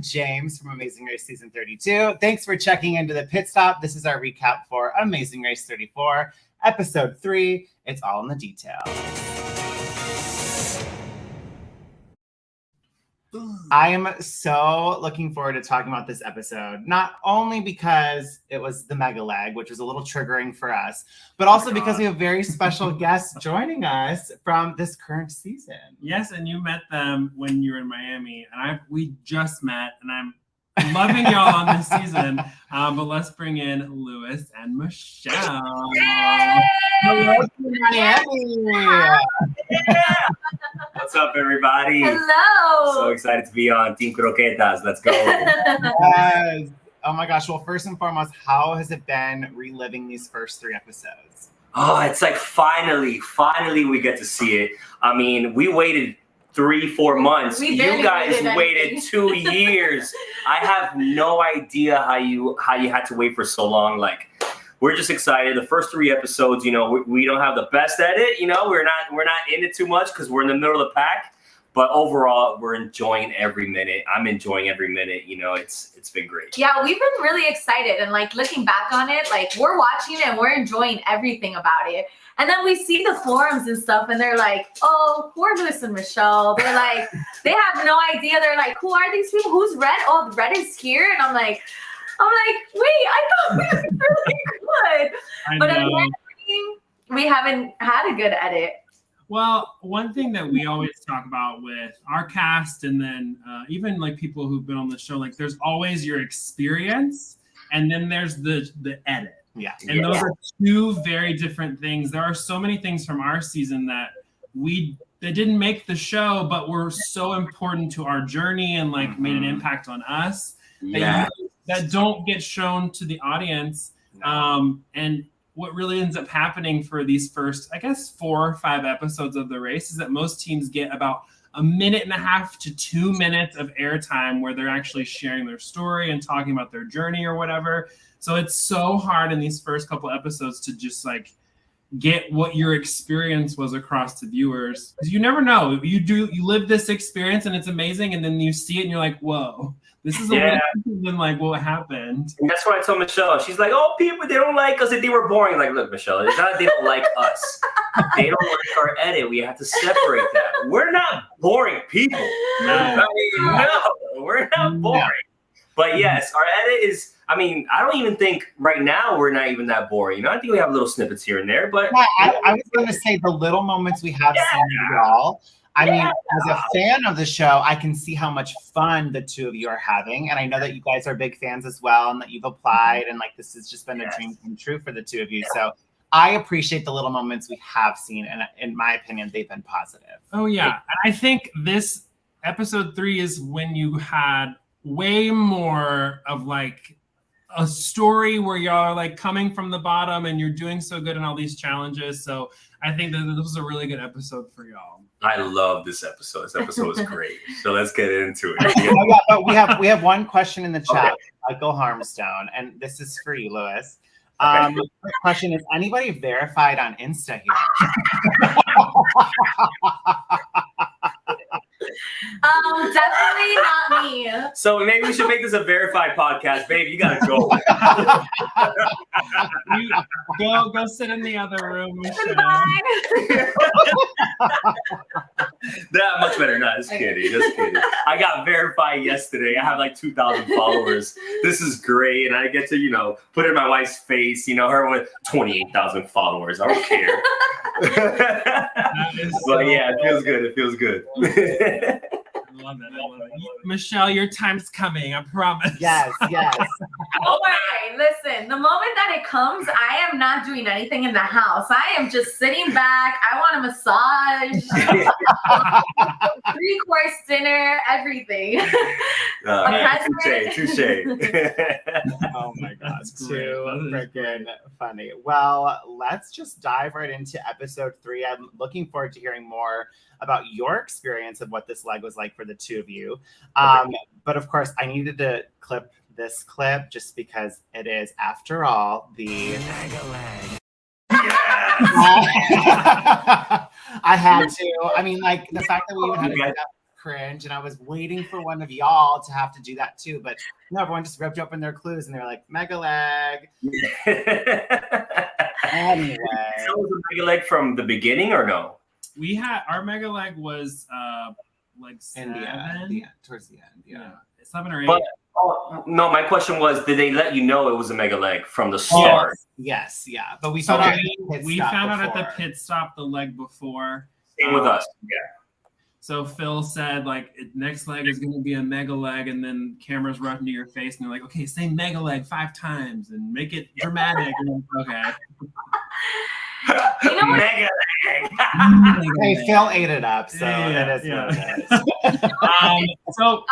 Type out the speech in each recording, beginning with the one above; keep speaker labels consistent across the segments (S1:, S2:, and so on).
S1: I'm James from Amazing Race Season 32. Thanks for checking into the Pit Stop. This is our recap for Amazing Race 34, Episode 3. It's all in the details. I am so looking forward to talking about this episode, not only because it was the mega leg, which was a little triggering for us, but also because we have very special guests joining us from this current season.
S2: Yes, and you met them when you were in Miami, and we just met, and I'm loving y'all on this season. But let's bring in Lewis and Michelle.
S1: Hello from Miami.
S3: Yeah. What's up, everybody?
S4: Hello.
S3: So excited to be on Team Croquetas. Let's go.
S1: Yes. Oh my gosh. Well, first and foremost, how has it been reliving these first 3 episodes?
S3: Oh, it's like finally we get to see it. I mean, we waited 3-4 months. You guys waited 2 years. I have no idea how you had to wait for so long. Like, we're just excited. The first 3 episodes, you know, we don't have the best edit. You know, we're not in it too much because we're in the middle of the pack. But overall, we're enjoying every minute. I'm enjoying every minute. You know, it's been great.
S4: Yeah, we've been really excited, and like looking back on it, like we're watching it and we're enjoying everything about it. And then we see the forums and stuff, and they're like, "Oh, poor Lewis and Michelle." They're like, they have no idea. They're like, "Who are these people? Who's Red? Oh, Red is here." And I'm like, wait, I thought we were really good, but apparently we haven't had a good edit.
S2: Well, one thing that we always talk about with our cast, and then even like people who've been on the show, like there's always your experience, and then there's the edit.
S1: Yeah.
S2: And those are 2 very different things. There are so many things from our season that didn't make the show, but were so important to our journey and like made an impact on us that don't get shown to the audience. And what really ends up happening for these first, I guess, 4 or 5 episodes of the race is that most teams get about 1.5 minutes to 2 minutes of airtime where they're actually sharing their story and talking about their journey or whatever. So it's so hard in these first couple episodes to just like get what your experience was across to viewers, because you never know. You live this experience and it's amazing, and then you see it and you're like, whoa, this is a little different than like what happened.
S3: And that's what I told Michelle. She's like, "Oh, people, they don't like us, they were boring." Like, look, Michelle, it's not they don't like us. They don't like our edit. We have to separate that. We're not boring people. No, we're not boring. But yes, our edit is, I mean, I don't even think right now we're not even that boring. You know, I think we have little snippets here and there, but
S1: I was going to say the little moments we have seen y'all. I mean, as a fan of the show, I can see how much fun the 2 of you are having. And I know that you guys are big fans as well, and that you've applied, and like this has just been a dream come true for the 2 of you. So I appreciate the little moments we have seen, and in my opinion, they've been positive.
S2: Oh yeah, and I think this episode 3 is when you had way more of like a story where y'all are like coming from the bottom and you're doing so good in all these challenges. So I think that this was a really good episode for y'all.
S3: I love this episode. This episode was great. So let's get into it.
S1: But we have one question in the chat, Michael Harmstone, and this is for you, Lewis. The question is, anybody verified on Insta here?
S4: Definitely not me.
S3: So maybe we should make this a verified podcast. Babe, you gotta go.
S2: You go sit in the other room.
S3: That much better. No, just kidding. I got verified yesterday. I have like 2,000 followers. This is great, and I get to, you know, put in my wife's face. You know, her with 28,000 followers. I don't care. But yeah, it feels good.
S2: I love it. Michelle, your time's coming, I promise.
S1: Yes.
S4: Oh my, listen, the moment that it comes, I am not doing anything in the house. I am just sitting back. I want a massage, 3-course dinner, everything.
S3: Touche.
S1: Oh my God, too freaking funny. Well, let's just dive right into episode 3. I'm looking forward to hearing more about your experience of what this leg was like for the 2 of you. But of course, I needed to clip this clip just because it is, after all, the mega leg. I had to. I mean, like the fact that we even had cringe, and I was waiting for one of y'all to have to do that too. But no, everyone just ripped open their clues and they're like, mega leg. Anyway.
S3: So was a mega leg from the beginning or no?
S2: We had our mega leg was like 7.
S1: Towards the end, yeah.
S2: 7 or 8.
S3: But, no, my question was, did they let you know it was a mega leg from the start?
S1: Yes, yeah. But we found out
S2: at the pit stop the leg before.
S3: Same with us. Yeah.
S2: So Phil said, like, next leg is going to be a mega leg, and then cameras run into your face, and they're like, okay, say mega leg 5 times and make it dramatic. And okay.
S4: You know what?
S3: Mega leg.
S1: Hey, Phil ate it up, so it is what it is.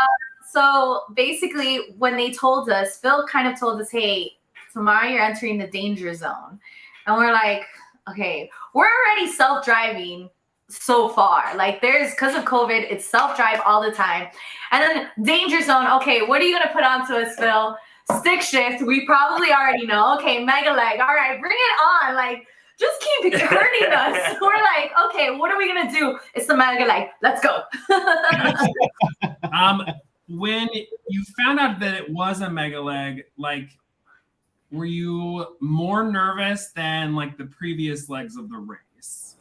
S4: So basically, when they told us, Phil kind of told us, hey, tomorrow you're entering the danger zone. And we're like, okay, we're already self-driving so far. Like, because of COVID, it's self-drive all the time. And then danger zone, okay, what are you going to put onto us, Phil? Stick shift, we probably already know. Okay, mega leg, all right, bring it on. Like, just keep hurting us. We're like, okay, what are we going to do? It's the mega leg. Let's go.
S2: When you found out that it was a mega leg, like, were you more nervous than like the previous legs of the race?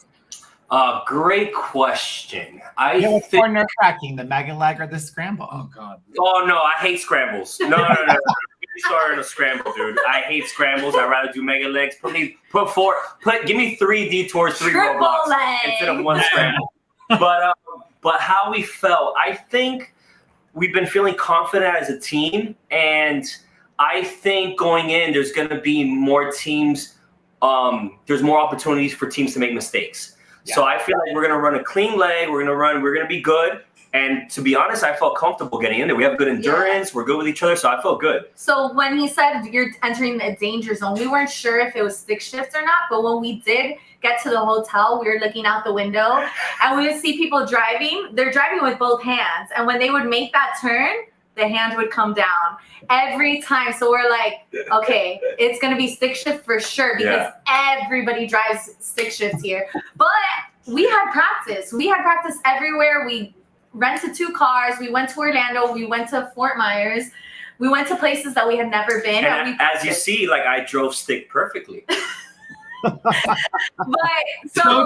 S3: Great question.
S1: What's more nerve-wracking, the mega leg or the scramble?
S2: Oh God.
S3: Oh no, I hate scrambles. No. We started a scramble, dude. I hate scrambles. I'd rather do mega legs. Give me 3 detours, 3 roadblocks instead of 1 scramble. But how we felt, I think we've been feeling confident as a team, and I think going in, there's going to be more teams. There's more opportunities for teams to make mistakes. Yeah. So I feel like we're going to run a clean leg. We're going to be good. And to be honest, I felt comfortable getting in there. We have good endurance. Yeah. We're good with each other. So I felt good.
S4: So when he said you're entering the danger zone, we weren't sure if it was stick shift or not. But when we did get to the hotel, we were looking out the window and we would see people driving. They're driving with both hands. And when they would make that turn, the hand would come down every time. So we're like, okay, it's going to be stick shift for sure because everybody drives stick shift here. But we had practice. We had practice everywhere. We rented 2 cars. We went to Orlando. We went to Fort Myers. We went to places that we had never been.
S3: And as you see, like, I drove stick perfectly.
S4: But so I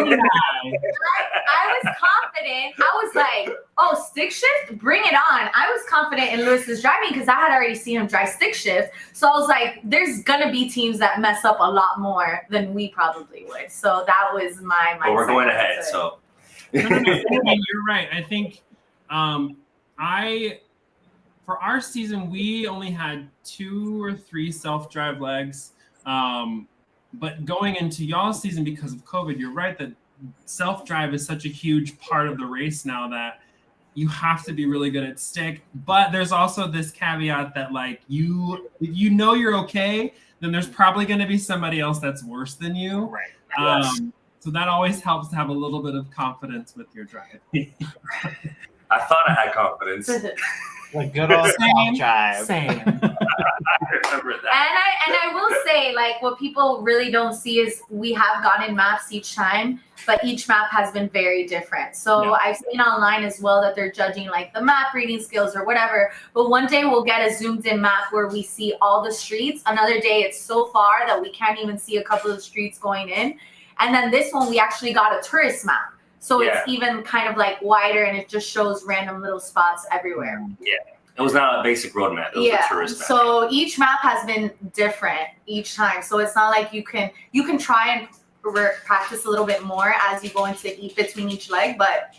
S4: was confident. I was like, oh, stick shift, bring it on. I was confident in Lewis's driving because I had already seen him drive stick shift. So I was like, there's gonna be teams that mess up a lot more than we probably would. So that was my mindset.
S3: Well, we're going ahead, so.
S2: No, you're right. I think for our season, we only had 2 or 3 self-drive legs. But going into y'all's season because of COVID, you're right that self-drive is such a huge part of the race now that you have to be really good at stick. But there's also this caveat that, like, if you know you're okay, then there's probably going to be somebody else that's worse than you.
S3: Right.
S2: So that always helps to have a little bit of confidence with your drive.
S3: I thought I had confidence.
S1: Like good old self-drive.
S2: Same.
S3: I remember that.
S4: And I will say, like, what people really don't see is we have gotten maps each time, but each map has been very different. So I've seen online as well that they're judging like the map reading skills or whatever. But one day we'll get a zoomed in map where we see all the streets. Another day it's so far that we can't even see a couple of streets going in. And then this one we actually got a tourist map. So it's even kind of like wider and it just shows random little spots everywhere.
S3: Yeah. It was not a basic road map. It was a tourist map.
S4: So each map has been different each time. So it's not like you can try and practice a little bit more as you go into between each leg, but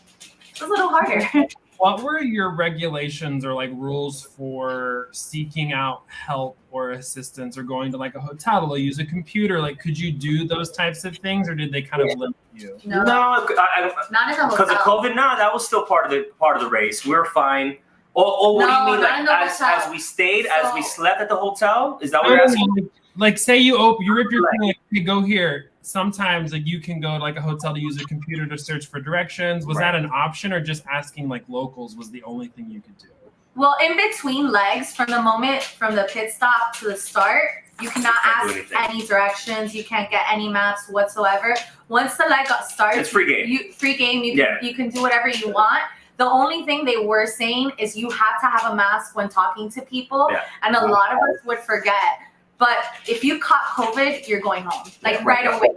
S4: it's a little harder.
S2: What were your regulations or like rules for seeking out help or assistance or going to like a hotel to use a computer? Like, could you do those types of things, or did they kind of limit you?
S4: No,
S3: not in the hotel. Because of COVID, no, that was still part of the race. We were fine. Oh, what do you mean? Like as we stayed, as we slept at the hotel? Is that what you're asking?
S2: Like, say you rip your thing, like, hey, go here. Sometimes like you can go to like a hotel to use a computer to search for directions. Was that an option, or just asking like locals was the only thing you could do?
S4: Well, in between legs, from the pit stop to the start, you cannot ask any directions. You can't get any maps whatsoever. Once the leg got started,
S3: it's free game.
S4: You can do whatever you want. The only thing they were saying is you have to have a mask when talking to people.
S3: Yeah.
S4: And a lot of us would forget. But if you caught COVID, you're going home. Like right away.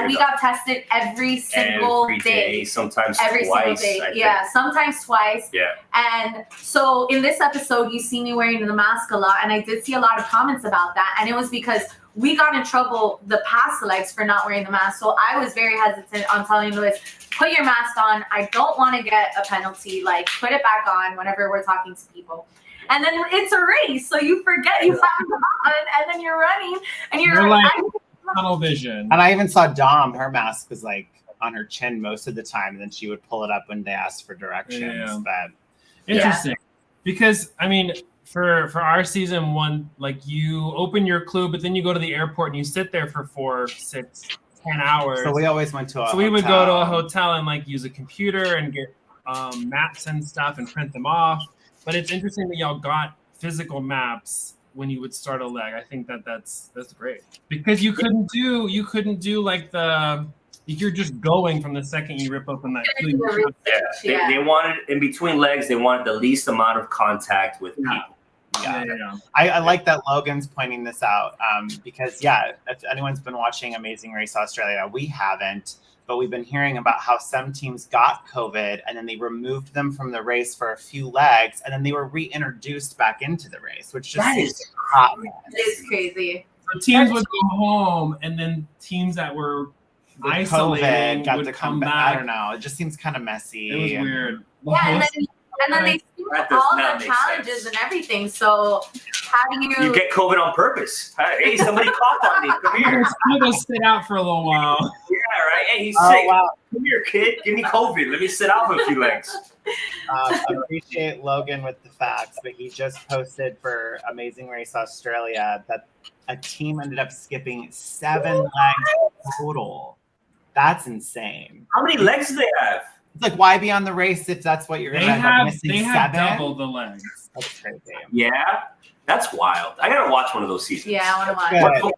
S4: We got tested every single day.
S3: Sometimes
S4: every
S3: twice.
S4: Single day. Yeah, sometimes twice.
S3: Yeah.
S4: And so in this episode, you see me wearing the mask a lot, and I did see a lot of comments about that. And it was because we got in trouble the past legs for not wearing the mask. So I was very hesitant on telling Lewis, put your mask on. I don't want to get a penalty. Like, put it back on whenever we're talking to people. And then it's a race, so you forget you have it on, and then you're running, and you're
S2: like tunnel vision.
S1: And I even saw Dom, her mask was like on her chin most of the time, and then she would pull it up when they asked for directions.
S2: Yeah.
S1: But
S2: interesting, because I mean, for our season one, like you open your clue, but then you go to the airport and you sit there for 4, 6, 10 hours.
S1: So we always went to a
S2: So we would go to a hotel and like use a computer and get maps and stuff and print them off. But it's interesting that y'all got physical maps when you would start a leg. I think that's great, because you couldn't do like you're just going from the second you rip open that clue.
S3: Yeah. They wanted in between legs. They wanted the least amount of contact with people.
S1: Yeah. I like that Logan's pointing this out because if anyone's been watching Amazing Race Australia, we haven't. But we've been hearing about how some teams got COVID and then they removed them from the race for a few legs and then they were reintroduced back into the race, which just
S3: is
S4: crazy.
S2: So teams would go home and then teams that were isolated
S1: got
S2: would
S1: to
S2: come
S1: back.
S2: back.
S1: I don't know. It just seems kind of messy.
S2: It was weird.
S4: And then they see all the challenges and everything. So how do
S3: you get COVID on purpose? Hey, somebody coughed on me. Come here.
S2: I'm gonna sit out for a little while.
S3: Yeah, right. Hey, he's sick. Wow. Come here, kid. Give me COVID. Let me sit out for a few legs.
S1: I appreciate Logan with the facts, but he just posted for Amazing Race Australia that a team ended up skipping 7 legs total. That's insane.
S3: How many legs do they have?
S1: It's like, why be on the race if that's what you're going to end up missing?
S2: They have double the legs.
S1: That's crazy.
S3: Yeah, that's wild. I gotta watch one of those seasons.
S4: Yeah, I want to watch.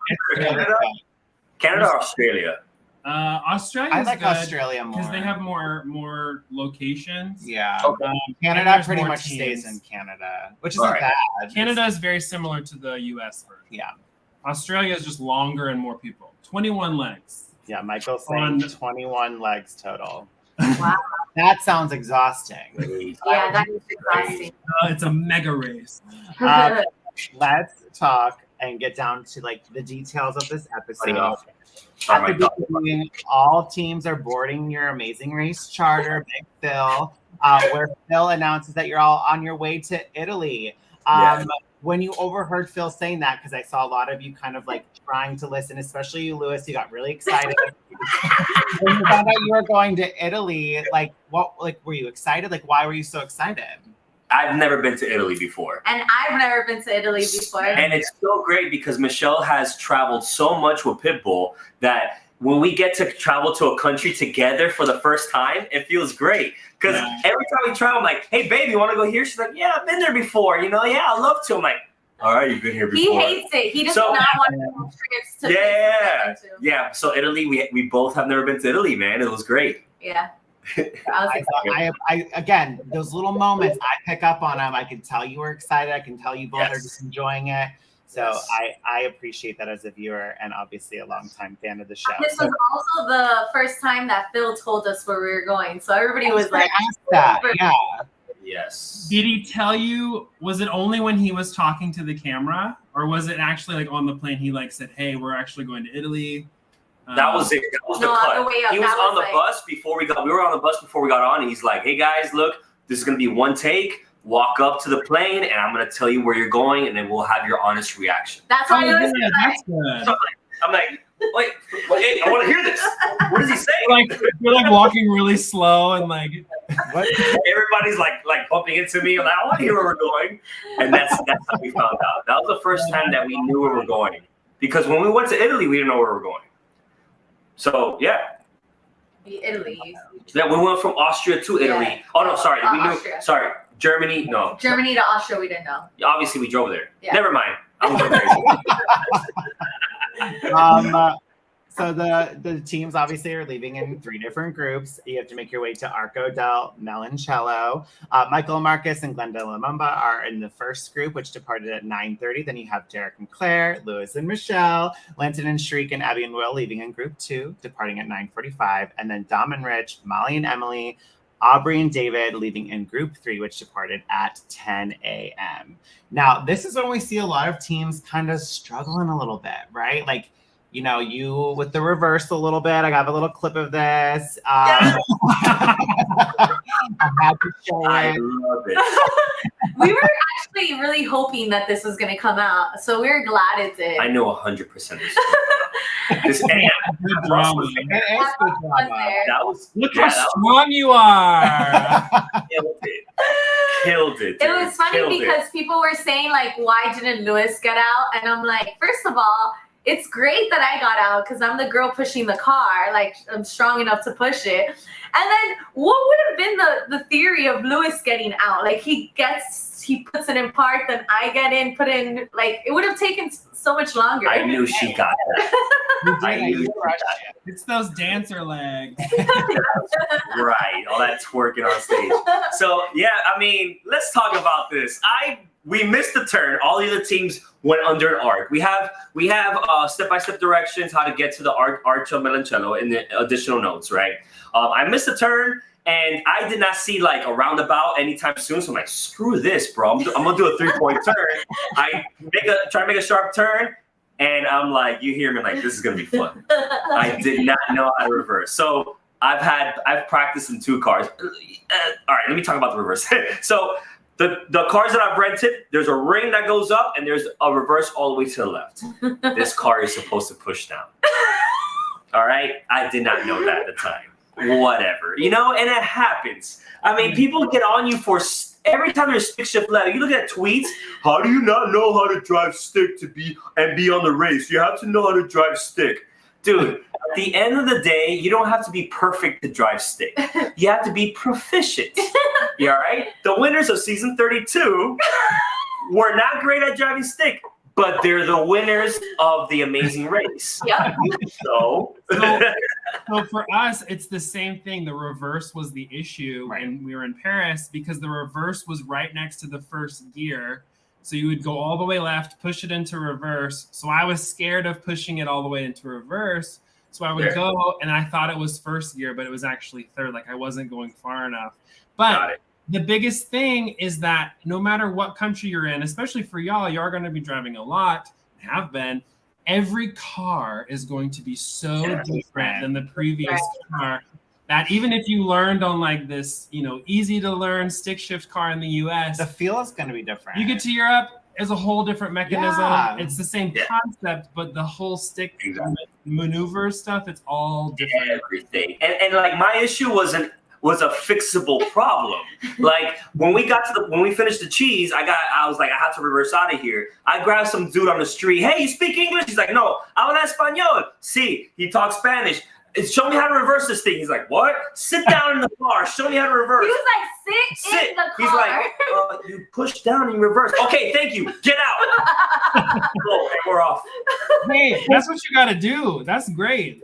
S3: Canada or Australia?
S2: Australia.
S1: I like Australia more
S2: because they have more locations.
S1: Yeah.
S3: Okay.
S1: Canada pretty much stays in Canada, which isn't bad.
S2: Canada is very similar to the U.S. version.
S1: Yeah.
S2: Australia is just longer and more people. 21 legs.
S1: Yeah, Michael's saying 21 legs total.
S4: Wow.
S1: That sounds exhausting.
S4: Yeah, that is exhausting.
S2: It's a mega race.
S1: Let's talk and get down to like the details of this episode.
S3: At the
S1: beginning, all teams are boarding your Amazing Race charter, Big Phil, where Phil announces that you're all on your way to Italy. When you overheard Phil saying that, because I saw a lot of you kind of like trying to listen, especially you, Lewis, you got really excited. When you found out you were going to Italy, like what? Like, were you excited? Like, why were you so excited?
S3: I've never been to Italy before.
S4: And I've never been to Italy before.
S3: And it's so great because Michelle has traveled so much with Pitbull that when we get to travel to a country together for the first time, it feels great. Because every time we travel, I'm like, hey, baby, you want to go here? She's like, yeah, I've been there before. You know, yeah, I'd love to. I'm like, all right, you've been here before.
S4: He hates it. He does not want to go trips to
S3: Yeah. So Italy, we both have never been to Italy, man. It was great.
S4: Yeah.
S1: I again, those little moments, I pick up on them. I can tell you were excited. I can tell you both are just enjoying it. So I appreciate that as a viewer and obviously a longtime fan of the show.
S4: This was also the first time that Phil told us where we were going. So everybody was like,
S1: that. Yeah.
S3: Yes.
S2: Did he tell you, was it only when he was talking to the camera, or was it actually like on the plane he like said, hey, we're actually going to Italy?
S3: That was it. That was the cut. He was on the bus before we got. We were on the bus before we got on. And he's like, "Hey guys, look, this is gonna be one take. Walk up to the plane, and I'm gonna tell you where you're going, and then we'll have your honest reaction."
S4: That's what it was.
S2: That's good.
S3: I'm like, wait, I want to hear this. What does he say?
S2: You're like walking really slow and like.
S3: What? Everybody's like bumping into me. I'm like, I want to hear where we're going, and that's how we found out. That was the first time that we knew where we're going, because when we went to Italy, we didn't know where we were going. So
S4: Italy.
S3: Yeah, we went from Austria to Italy. Yeah. Oh no, sorry, we knew.
S4: Austria.
S3: Sorry, Germany. No.
S4: Germany to Austria, we didn't know.
S3: Obviously, we drove there.
S4: Yeah.
S3: Never mind. I was
S1: So the teams obviously are leaving in 3 different groups. You have to make your way to Arco del Melancello. Michael Marcus and Glenda Lumumba are in the first group, which departed at 9:30. Then you have Derek and Claire, Lewis and Michelle, Linton and Shriek, and Abby and Will leaving in group 2, departing at 9:45. And then Dom and Rich, Molly and Emily, Aubrey and David leaving in group 3, which departed at 10 a.m. Now, this is when we see a lot of teams kind of struggling a little bit, right? Like, you know, you with the reverse a little bit. I have a little clip of this. I had to show
S3: I
S1: it.
S3: love it.
S4: We were actually really hoping that this was going to come out, so we're glad it did.
S3: I know 100% this.
S2: Good drama.
S1: It is good drama.
S3: That was
S2: Look how strong you are.
S3: Killed it.
S4: It was funny because people were saying, like, why didn't Lewis get out? And I'm like, first of all, it's great that I got out because I'm the girl pushing the car. Like, I'm strong enough to push it. And then what would have been the theory of Lewis getting out? Like, he puts it in park, then I get in, put in, like, it would have taken so much longer.
S3: I knew she got that. I knew she got that.
S2: It's those dancer legs.
S3: Right, all that twerking on stage. So yeah, I mean, let's talk about this. We missed the turn. All the other teams went under an arc. We have step-by-step directions how to get to the Arch of Melancello in the additional notes, right? I missed the turn, and I did not see like a roundabout anytime soon. So I'm like, screw this, bro. I'm gonna do a 3-point turn. I try to make a sharp turn, and I'm like, you hear me like, this is gonna be fun. I did not know how to reverse. So I've practiced in 2 cars. All right, let me talk about the reverse. So the cars that I've rented, there's a ring that goes up and there's a reverse all the way to the left. This car is supposed to push down. All right, I did not know that at the time. Whatever, you know, and it happens. I mean, people get on you for every time there's stick shift left. You look at tweets. How do you not know how to drive stick to be on the race? You have to know how to drive stick. Dude, at the end of the day, you don't have to be perfect to drive stick. You have to be proficient. You all right? The winners of season 32 were not great at driving stick, but they're the winners of the amazing race.
S4: Yep.
S2: So for us, it's the same thing. The reverse was the issue when we were in Paris because the reverse was right next to the first gear. So you would go all the way left, push it into reverse. So I was scared of pushing it all the way into reverse. So I would go, and I thought it was first gear, but it was actually third. Like I wasn't going far enough. But the biggest thing is that no matter what country you're in, especially for y'all, you are going to be driving a lot, have been. Every car is going to be so different than the previous car. That even if you learned on like this, you know, easy to learn stick shift car in the US,
S1: The feel is going to be different.
S2: you get to Europe, it's a whole different mechanism.
S1: Yeah.
S2: It's the same concept, but the whole stick maneuver stuff, it's all different.
S3: Everything. And like my issue was a fixable problem. Like when we finished the cheese, I was like, I have to reverse out of here. I grabbed some dude on the street. Hey, you speak English? He's like, no, habla español. Sí, he talks Spanish. Show me how to reverse this thing. He's like, what? Sit down in the car. Show me how to reverse.
S4: He was like, sit in the car.
S3: He's like, you push down and you reverse. Okay, thank you. Get out. Oh, and we're off.
S2: Hey, that's what you got to do. That's great.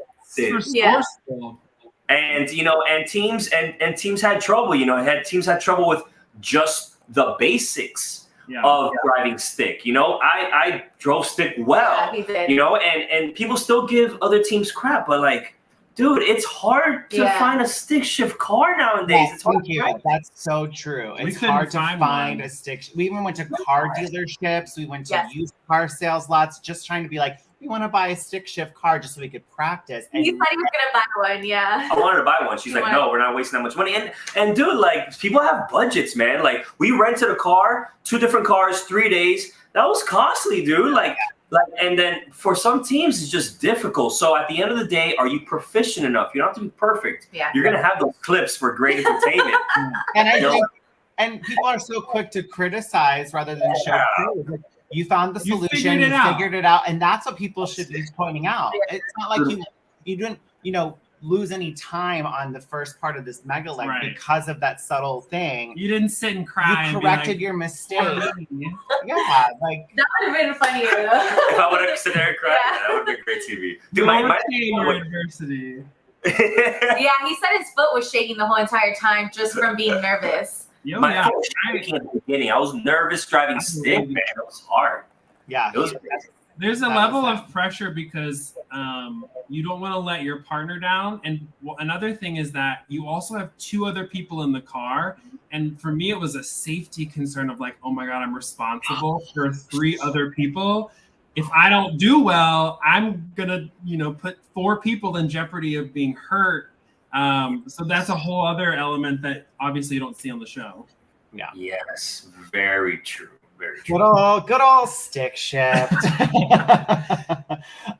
S3: And you know, and teams had trouble. You know, teams had trouble with just the basics of driving stick. You know, I drove stick well. Yeah, he did. You know, and people still give other teams crap, but like, dude, it's hard to find a stick shift car nowadays. It's hard.
S1: That's so true. It's hard to find a stick. We even went to car dealerships. We went to used car sales lots, just trying to be like, we want to buy a stick shift car just so we could practice. And
S4: he said he was gonna buy one. Yeah.
S3: I wanted to buy one. She's like, no, we're not wasting that much money. And dude, like, people have budgets, man. Like, we rented a car, 2 different cars, 3 days. That was costly, dude. Like, and then for some teams, it's just difficult. So at the end of the day, are you proficient enough? You don't have to be perfect. Yeah. You're gonna have those clips for great entertainment.
S1: And I think, and people are so quick to criticize rather than show proof. You found the solution, you figured it out, and that's what people should be pointing out. It's not like you didn't, you know, lose any time on the first part of this mega leg
S2: Right.
S1: because of that subtle thing.
S2: You didn't sit and cry.
S1: You
S2: and
S1: corrected
S2: be
S1: your mistake.
S2: like,
S1: Yeah, like
S4: That would have been funnier.
S3: If I would have sit there and cried,
S4: Yeah.
S3: that would have been great TV.
S2: Dude,
S3: My
S2: your adversity.
S4: Yeah, he said his foot was shaking the whole entire time just from being nervous.
S3: My foot was shaking at the beginning. I was nervous driving stick, man. It was hard.
S1: yeah.
S3: It was
S2: There's a
S1: That
S2: level
S1: was
S2: of pressure because you don't want to let your partner down. And another thing is that you also have 2 other people in the car. And for me, it was a safety concern of like, oh my God, I'm responsible for 3 other people. If I don't do well, I'm going to, put 4 people in jeopardy of being hurt. So that's a whole other element that obviously you don't see on the show.
S1: Yeah.
S3: Yes, very true. Very true.
S1: Good old stick shift.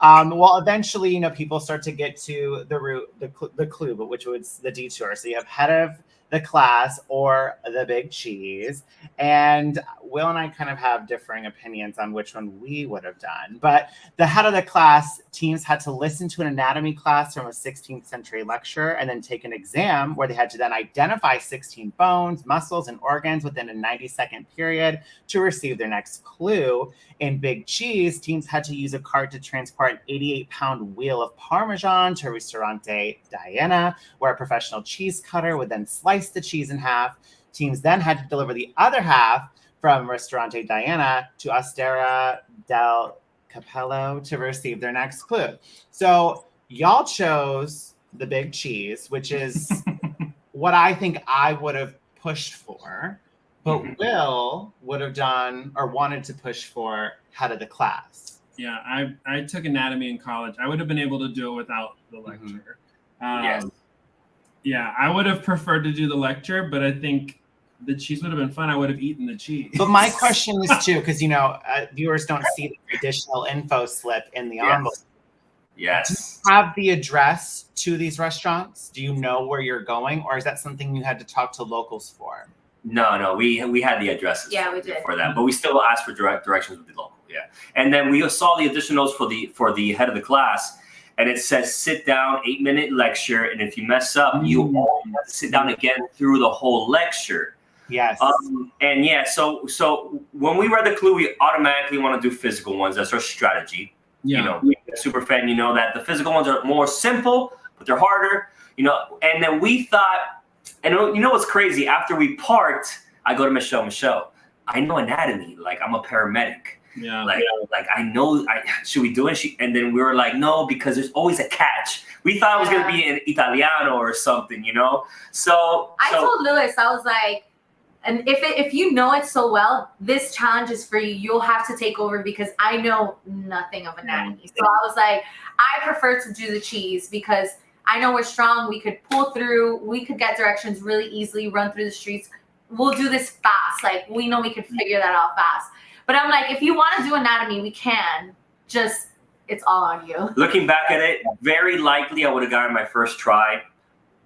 S1: Well, eventually, people start to get to the route, the clue, but which was the detour. So you have head of the class or the big cheese. And Will and I kind of have differing opinions on which one we would have done. But the head of the class teams had to listen to an anatomy class from a 16th century lecture and then take an exam where they had to then identify 16 bones, muscles, and organs within a 90-second period to receive their next clue. In Big Cheese, teams had to use a cart to transport an 88-pound wheel of Parmesan to Ristorante Diana, where a professional cheese cutter would then slice the cheese in half. Teams then had to deliver the other half from Ristorante Diana to Osteria del Capello to receive their next clue. So y'all chose the Big Cheese, which is what I think I would have pushed for. But Will would have done or wanted to push for head of the class.
S2: Yeah, I took anatomy in college. I would have been able to do it without the lecture.
S3: Yes.
S2: Yeah, I would have preferred to do the lecture, but I think the cheese would have been fun. I would have eaten the cheese.
S1: But my question is too, because viewers don't see the additional info slip in the envelope.
S3: Yes.
S1: Do you have the address to these restaurants? Do you know where you're going, or is that something you had to talk to locals for?
S3: No, we had the addresses.
S4: Yeah, we did
S3: for that, but we still asked for directions with the local. Yeah, and then we saw the additionals for the head of the class, and it says sit down, 8-minute lecture, and if you mess up, you all have to sit down again through the whole lecture.
S1: Yes.
S3: And yeah, so when we read the clue, we automatically want to do physical ones. That's our strategy.
S2: Yeah.
S3: Super fan, that the physical ones are more simple, but they're harder. And then we thought. And what's crazy? After we parked, I go to Michelle, I know anatomy. Like, I'm a paramedic.
S2: Yeah.
S3: Like I know. Should we do it? And then we were like, no, because there's always a catch. We thought it was gonna be in Italiano or something, So
S4: I told Lewis, I was like, and if you know it so well, this challenge is for you. You'll have to take over because I know nothing of anatomy. So I was like, I prefer to do the cheese because I know we're strong. We could pull through. We could get directions really easily, run through the streets. We'll do this fast. Like, we know we could figure that out fast. But I'm like, if you want to do anatomy, we can. Just, it's all on you.
S3: Looking back at it, very likely I would have gotten my first try,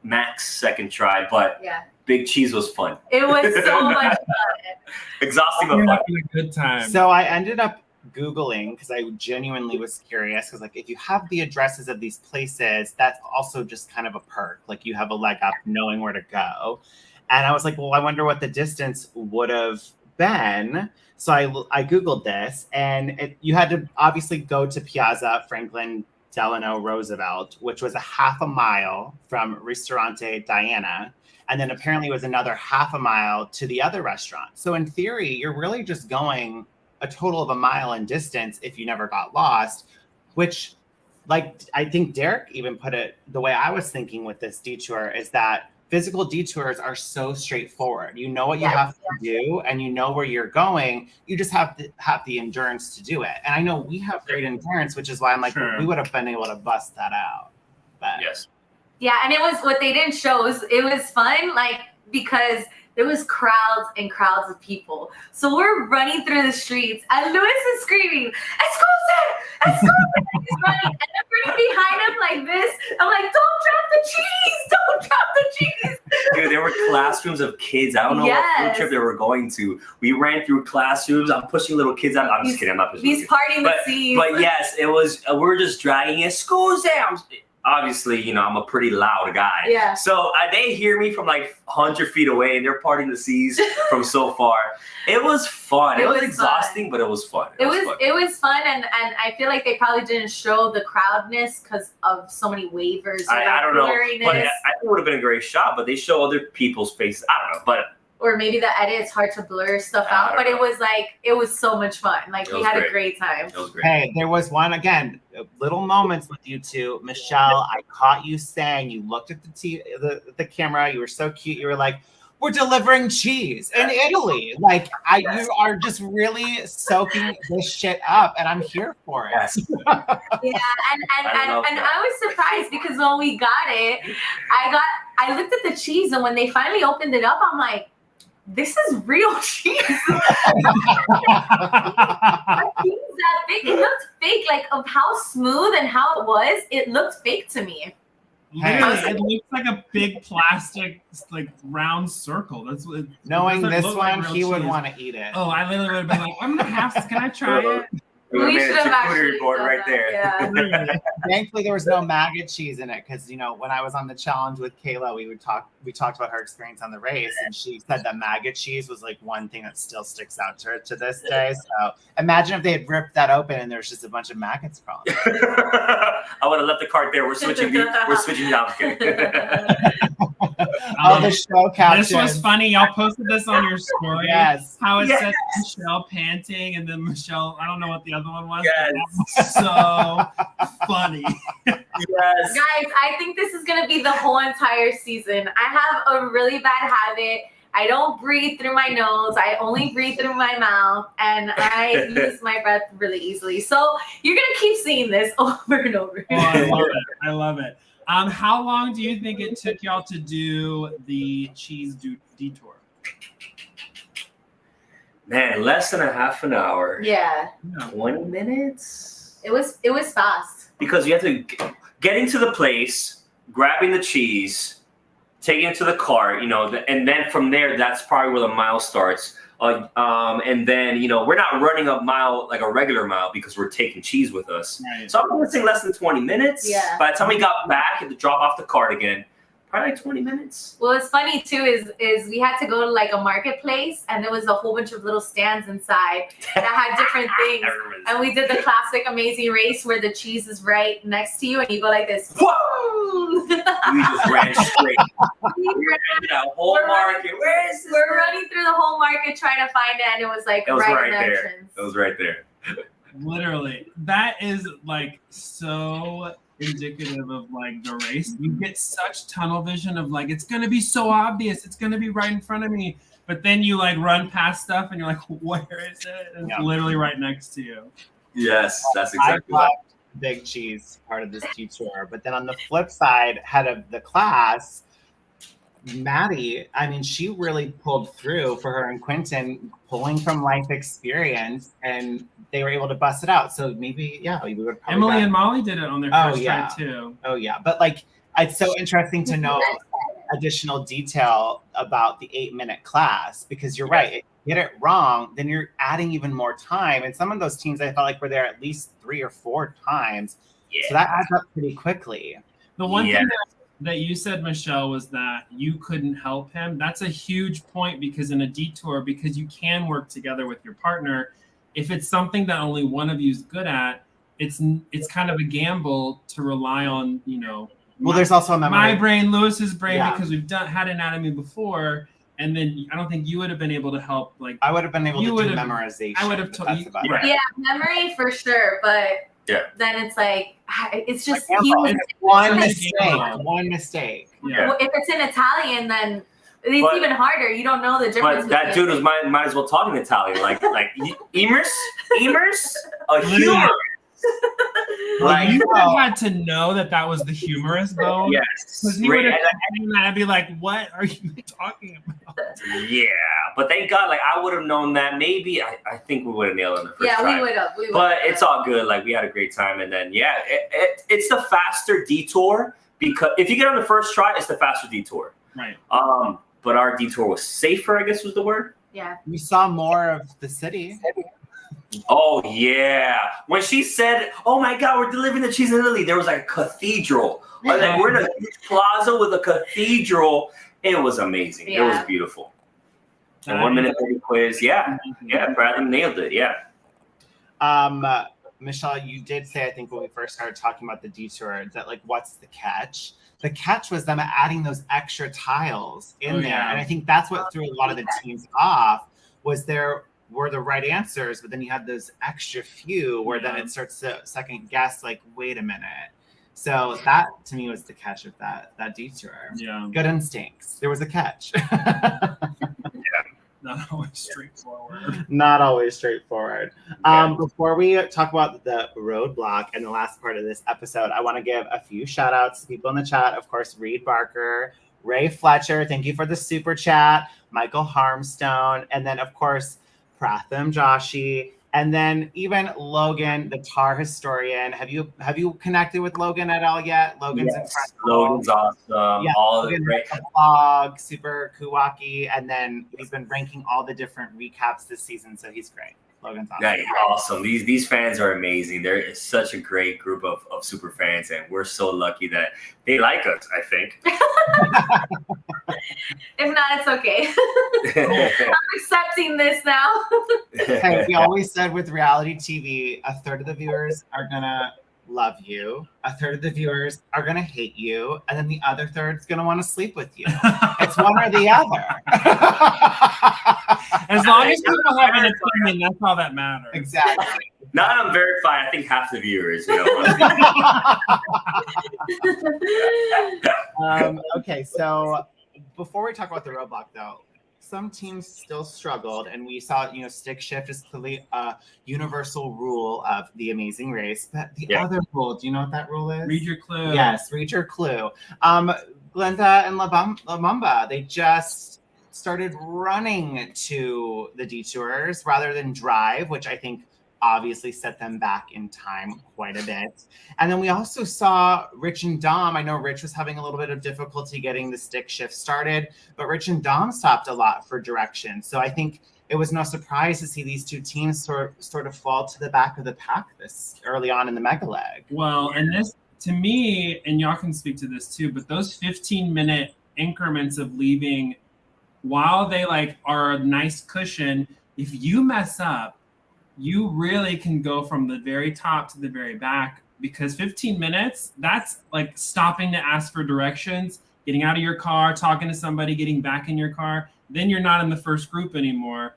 S3: max second try, but
S4: yeah.
S3: Big Cheese was fun.
S4: It was so much fun.
S3: Exhausting, but
S2: You're
S3: fun.
S2: having a good time.
S1: So I ended up Googling because I genuinely was curious because if you have the addresses of these places, that's also just kind of a perk. Like, you have a leg up knowing where to go. And I was like, well, I wonder what the distance would have been. So I Googled this, and you had to obviously go to Piazza Franklin Delano Roosevelt, which was a half a mile from Ristorante Diana. And then apparently it was another half a mile to the other restaurant. So in theory, you're really just going a total of a mile in distance if you never got lost, which, like, I think Derek even put it the way I was thinking with this detour is that physical detours are so straightforward. You know what you have to do and you know where you're going. You just have to have the endurance to do it. And I know we have great endurance, which is why I'm like, we would have been able to bust that out. But
S3: yes.
S4: Yeah, and it was what they didn't show. It was fun, like, because there was crowds and crowds of people. So we're running through the streets, and Lewis is screaming, "Excuse! Excuse!" He's running, and I'm running behind him like this. I'm like, "Don't drop the cheese! Don't drop the cheese!"
S3: Dude, there were classrooms of kids. I don't know what food trip they were going to. We ran through classrooms. I'm pushing little kids out. I'm just kidding. I'm not pushing.
S4: He's partying with Steve.
S3: But yes, it was. We were just dragging it. Excuse! obviously, you know, I'm a pretty loud guy.
S4: Yeah.
S3: So they hear me from like 100 feet away, and they're parting the seas from so far. It was fun. It was exhausting, but it was fun.
S4: It was fun, and I feel like they probably didn't show the crowdness because of so many waivers.
S3: I don't know, but I think it would have been a great shot. But they show other people's faces. I don't know, but.
S4: Or maybe the edit, it's hard to blur stuff out, but it was so much fun. Like we had a great time.
S3: It was great.
S1: Hey, there was one again, little moments with you two. Michelle, I caught you saying, you looked at the camera, you were so cute. You were like, we're delivering cheese in Italy. Like you are just really soaking this shit up, and I'm here for it.
S3: Yes.
S4: Yeah, and I was surprised because when we got it, I looked at the cheese, and when they finally opened it up, I'm like, this is real cheese. That big. It looked fake, like of how smooth and how it was. It looked fake to me.
S2: Literally, it looks like a big plastic, like round circle. That's what.
S1: Knowing this one,
S2: like
S1: he would
S2: cheese.
S1: want to eat it.
S2: Oh, I literally would have been like, I'm gonna have to. Can I try it?
S4: We should have actually
S3: board right there.
S4: Yeah.
S1: Thankfully, there was no maggot cheese in it because, you know, when I was on the challenge with Kayla, we talked about her experience on the race, and she said that maggot cheese was like one thing that still sticks out to her to this day. So imagine if they had ripped that open and there's just a bunch of maggots crawling.
S3: I would have left the cart there. We're switching now. I'm kidding.
S1: Oh, the show caption.
S2: This was funny. Y'all posted this on your story.
S1: Yes.
S2: How it said Michelle panting, and then Michelle, I don't know what the other one was.
S3: Yes.
S2: That was so funny.
S3: Yes.
S4: Guys, I think this is gonna be the whole entire season. I have a really bad habit. I don't breathe through my nose. I only breathe through my mouth, and I lose my breath really easily. So you're gonna keep seeing this over and over.
S2: Oh, I love it. I love it. How long do you think it took y'all to do the cheese detour?
S3: Man, less than a half an hour.
S4: Yeah.
S3: 20 minutes.
S4: It was fast.
S3: Because you have to get into the place, grabbing the cheese, taking it to the cart, you know, and then from there, that's probably where the mile starts. And then, you know, we're not running a mile like a regular mile because we're taking cheese with us.
S2: Right.
S3: So I'm going to say less than 20 minutes.
S4: Yeah.
S3: By the time we got back, had to drop off the cart again. Probably like 20 minutes.
S4: Well, what's funny too is we had to go to like a marketplace, and there was a whole bunch of little stands inside that had different things. And we did the classic Amazing Race where the cheese is right next to you, and you go like this.
S3: Whoa! We just ran straight. We ran that whole market. Where is this?
S4: We're running through the whole market trying to find it, and it was like right in the
S3: there.
S4: entrance.
S3: It was right there.
S2: Literally, that is like so indicative of like the race. You get such tunnel vision of like, it's gonna be so obvious, it's gonna be right in front of me, but then you like run past stuff and you're like, where is it? And it's literally right next to you.
S3: Yes, that's exactly right.
S1: Big cheese part of this detour, but then on the flip side, head of the class, Maddie, I mean, she really pulled through for her and Quentin, pulling from life experience, and they were able to bust it out. So maybe, we would probably
S2: Emily and Molly did it on their first try too.
S1: Oh yeah, but like, it's so interesting to know additional detail about the 8-minute class, because you're right. If you get it wrong, then you're adding even more time. And some of those teams, I felt like were there at least 3 or 4 times. Yeah. So that adds up pretty quickly.
S2: The one thing that you said, Michelle, was that you couldn't help him. That's a huge point, because in a detour, because you can work together with your partner, if it's something that only one of you is good at, it's kind of a gamble to rely on, you know.
S1: Well, there's also a memory.
S2: My brain, Lewis's brain, because we've had anatomy before, and then I don't think you would have been able to help. Like
S1: I would have been able to do memorization.
S2: I would have told you.
S4: Yeah, memory for sure, but then it's like it's just
S1: one mistake.
S2: Yeah.
S4: Well, if it's in Italian, then it's even harder. You don't know the difference.
S3: But that dude might as well talk in Italian, like Emers, a humor.
S2: Like you would have had to know that was the humorous bone.
S3: Yes.
S2: Because he would have I'd be like, what are you talking about?
S3: Yeah. But thank God, like I would have known that. Maybe I think we would have nailed it in the first try.
S4: Yeah, we would have.
S3: But it's all good. Like we had a great time. And then it's the faster detour, because if you get on the first try, it's the faster detour.
S2: Right.
S3: But our detour was safer, I guess was the word.
S4: Yeah.
S1: We saw more of the city.
S3: Oh yeah, when she said, "Oh my God, we're delivering the cheese in Italy," there was like a cathedral. Like we're in a huge plaza with a cathedral. It was amazing. It was beautiful. And 1 minute 30 quiz. Yeah, Bradley nailed it. Yeah.
S1: Michelle, you did say, I think when we first started talking about the detour, that like, what's the catch? The catch was them adding those extra tiles in there. And I think that's what threw a lot of the teams off, was there were the right answers, but then you had those extra few where then it starts to second guess, like, wait a minute. So that to me was the catch of that detour.
S2: Yeah.
S1: Good instincts. There was a catch.
S2: Not always straightforward.
S1: Not always straightforward. Before we talk about the roadblock and the last part of this episode, I want to give a few shout outs to people in the chat. Of course, Reed Barker, Ray Fletcher, thank you for the super chat, Michael Harmstone, and then of course, Pratham Joshi, and then even Logan, the tar historian. Have you connected with Logan at all yet? Logan's incredible.
S3: Logan's awesome.
S1: Yeah,
S3: All
S1: Logan
S3: the great
S1: blog, super Kuwaki, and then he's been ranking all the different recaps this season, so he's great. Logan's awesome.
S3: Yeah, awesome. These fans are amazing. They're such a great group of super fans, and we're so lucky that they like us, I think.
S4: If not, it's okay. I'm accepting this now.
S1: Hey, we always said with reality TV, a third of the viewers are gonna love you, a third of the viewers are gonna hate you, and then the other third is gonna want to sleep with you. It's one or the other.
S2: As long as people have an opinion, that's all that matters.
S1: Exactly.
S3: Now that I'm verified, I think half the viewers,
S1: Okay, so before we talk about the roadblock, though, some teams still struggled, and we saw, stick shift is clearly a universal rule of The Amazing Race. But the other rule, do you know what that rule is?
S2: Read your clue.
S1: Yes, read your clue. Glenda and Lamumba, they just started running to the detours rather than drive, which I think obviously set them back in time quite a bit. And then we also saw Rich and Dom. I know Rich was having a little bit of difficulty getting the stick shift started, but Rich and Dom stopped a lot for direction. So I think it was no surprise to see these two teams sort of fall to the back of the pack this early on in the mega leg.
S2: Well, and this, to me, and y'all can speak to this too, but those 15-minute increments of leaving, while they are a nice cushion, if you mess up, you really can go from the very top to the very back, because 15 minutes, that's like stopping to ask for directions, getting out of your car, talking to somebody, getting back in your car. Then you're not in the first group anymore.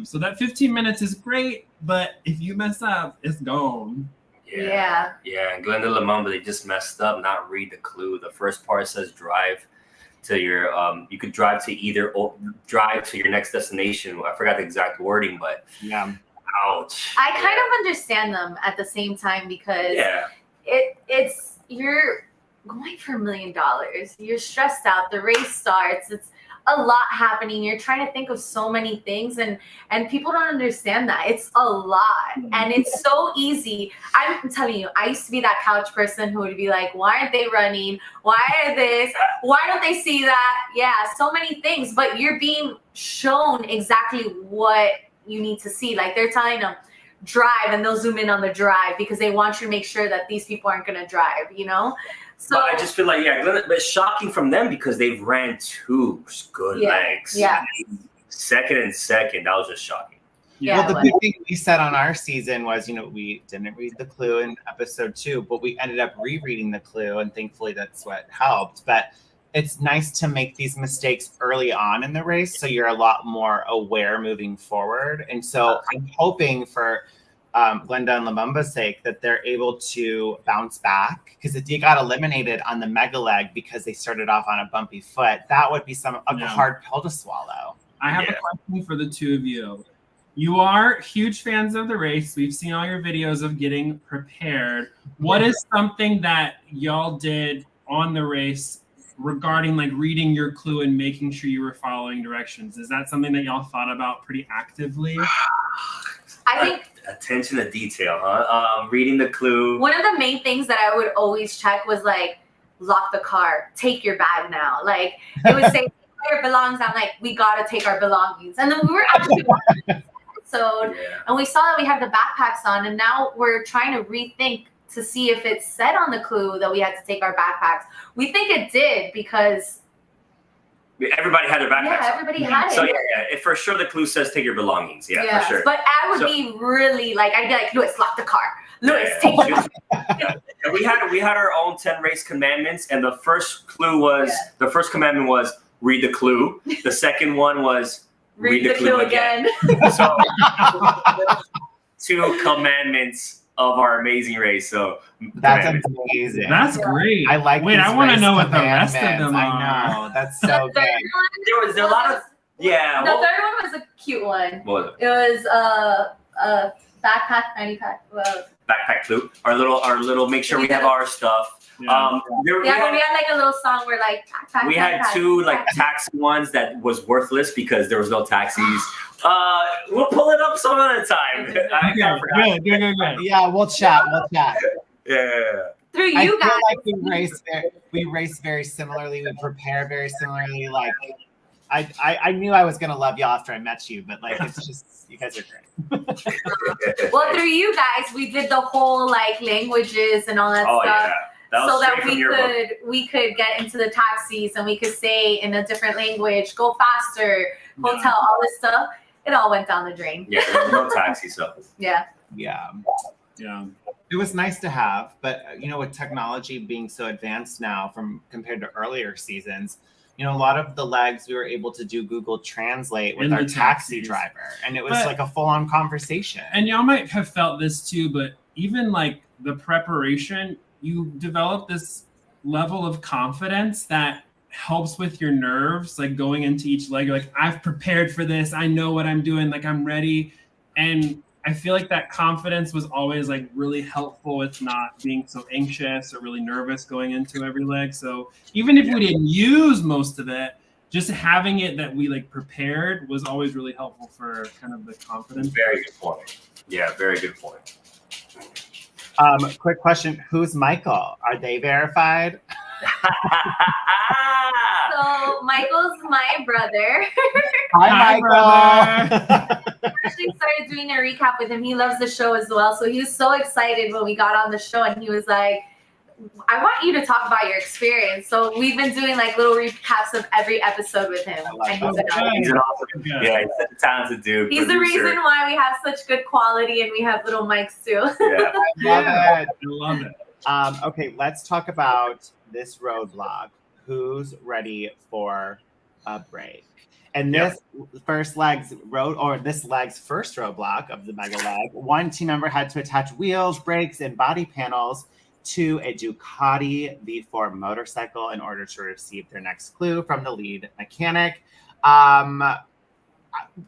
S2: So that 15 minutes is great, but if you mess up, it's gone.
S4: Yeah.
S3: And Glenda Lamumba, they just messed up, not read the clue. The first part says drive to your, you could drive to drive to your next destination. I forgot the exact wording, but
S1: yeah.
S3: Ouch.
S4: I kind of understand them at the same time, because it's you're going for $1 million. You're stressed out. The race starts. It's a lot happening. You're trying to think of so many things, and people don't understand that. It's a lot, and it's so easy. I'm telling you, I used to be that couch person who would be like, why aren't they running? Why are this? Why don't they see that? Yeah, so many things, but you're being shown exactly what you need to see. Like, they're telling them drive, and they'll zoom in on the drive because they want you to make sure that these people aren't going to drive, So
S3: but I just feel like, but it's shocking from them because they've ran two good legs.
S4: Yeah.
S3: Second, that was just shocking.
S1: Well, the big thing we said on our season was, we didn't read the clue in episode 2, but we ended up rereading the clue, and thankfully that's what helped. But it's nice to make these mistakes early on in the race, so you're a lot more aware moving forward. And so I'm hoping for Glenda and Lamumba's sake that they're able to bounce back, because if they got eliminated on the mega leg because they started off on a bumpy foot, that would be a hard pill to swallow.
S2: I have a question for the two of you. You are huge fans of the race. We've seen all your videos of getting prepared. What is something that y'all did on the race regarding reading your clue and making sure you were following directions? Is that something that y'all thought about pretty actively?
S4: I think
S3: attention to detail, huh? Reading the clue.
S4: One of the main things that I would always check was lock the car, take your bag now. It would say your belongings. I'm like, we gotta take our belongings, and then we were actually episode, and we saw that we had the backpacks on, and now we're trying to rethink to see if it said on the clue that we had to take our backpacks. We think it did because
S3: everybody had their backpacks.
S4: Yeah, everybody had it.
S3: So for sure the clue says take your belongings. Yeah, for sure.
S4: But I would be really like, I'd be like, Louis, lock the car. Louis, take your
S3: And we had our own 10 race commandments, and the first clue was the first commandment was read the clue. The second one was read the clue again. So 2 commandments of our amazing race. So
S1: that's amazing.
S2: That's great.
S1: I like.
S2: Wait, I want to know what the rest of them are.
S1: I know. That's so good.
S3: There a lot of
S4: The third one was a cute one.
S3: What was it?
S4: It was a backpack, fanny pack.
S3: Backpack clue. Our little. Make sure we have our stuff.
S2: Yeah.
S4: We had like a little song where like backpack.
S3: We had 2 like taxi ones that was worthless because there was no taxis. We'll pull it up some other time.
S2: Good.
S1: Yeah, we'll chat.
S3: Yeah.
S4: Through you guys.
S1: Like we race very similarly. We prepare very similarly. Like I knew I was gonna love you after I met you, but like it's just you guys are great.
S4: Well, through you guys, we did the whole like languages and all that stuff.
S3: Yeah. That
S4: we could get into the taxis and we could say in a different language, go faster, hotel, all this stuff. It all went down the drain.
S3: Yeah, there was no taxi, so.
S1: Yeah.
S2: Yeah.
S1: It was nice to have, but with technology being so advanced now compared to earlier seasons, a lot of the legs we were able to do Google Translate with our taxi driver, and it was like a full-on conversation.
S2: And y'all might have felt this too, but even like the preparation, you develop this level of confidence that helps with your nerves, like going into each leg. You're like, I've prepared for this. I know what I'm doing. Like, I'm ready. And I feel like that confidence was always like really helpful with not being so anxious or really nervous going into every leg. So even if we didn't use most of it, just having it that we like prepared was always really helpful for kind of the confidence.
S3: Very good point. Yeah, very good point.
S1: Quick question. Who's Michael? Are they verified?
S4: So Michael's my brother.
S1: Hi, Michael.
S4: I actually started doing a recap with him. He loves the show as well. So he was so excited when we got on the show, and he was like, I want you to talk about your experience. So we've been doing like little recaps of every episode with him. And
S3: he's an awesome, he's a talented dude.
S4: He's the reason why we have such good quality and we have little mics too.
S1: I love it. Okay, let's talk about this road vlog. Who's ready for a break? And this leg's first roadblock of the mega leg, one team member had to attach wheels, brakes, and body panels to a Ducati V4 motorcycle in order to receive their next clue from the lead mechanic.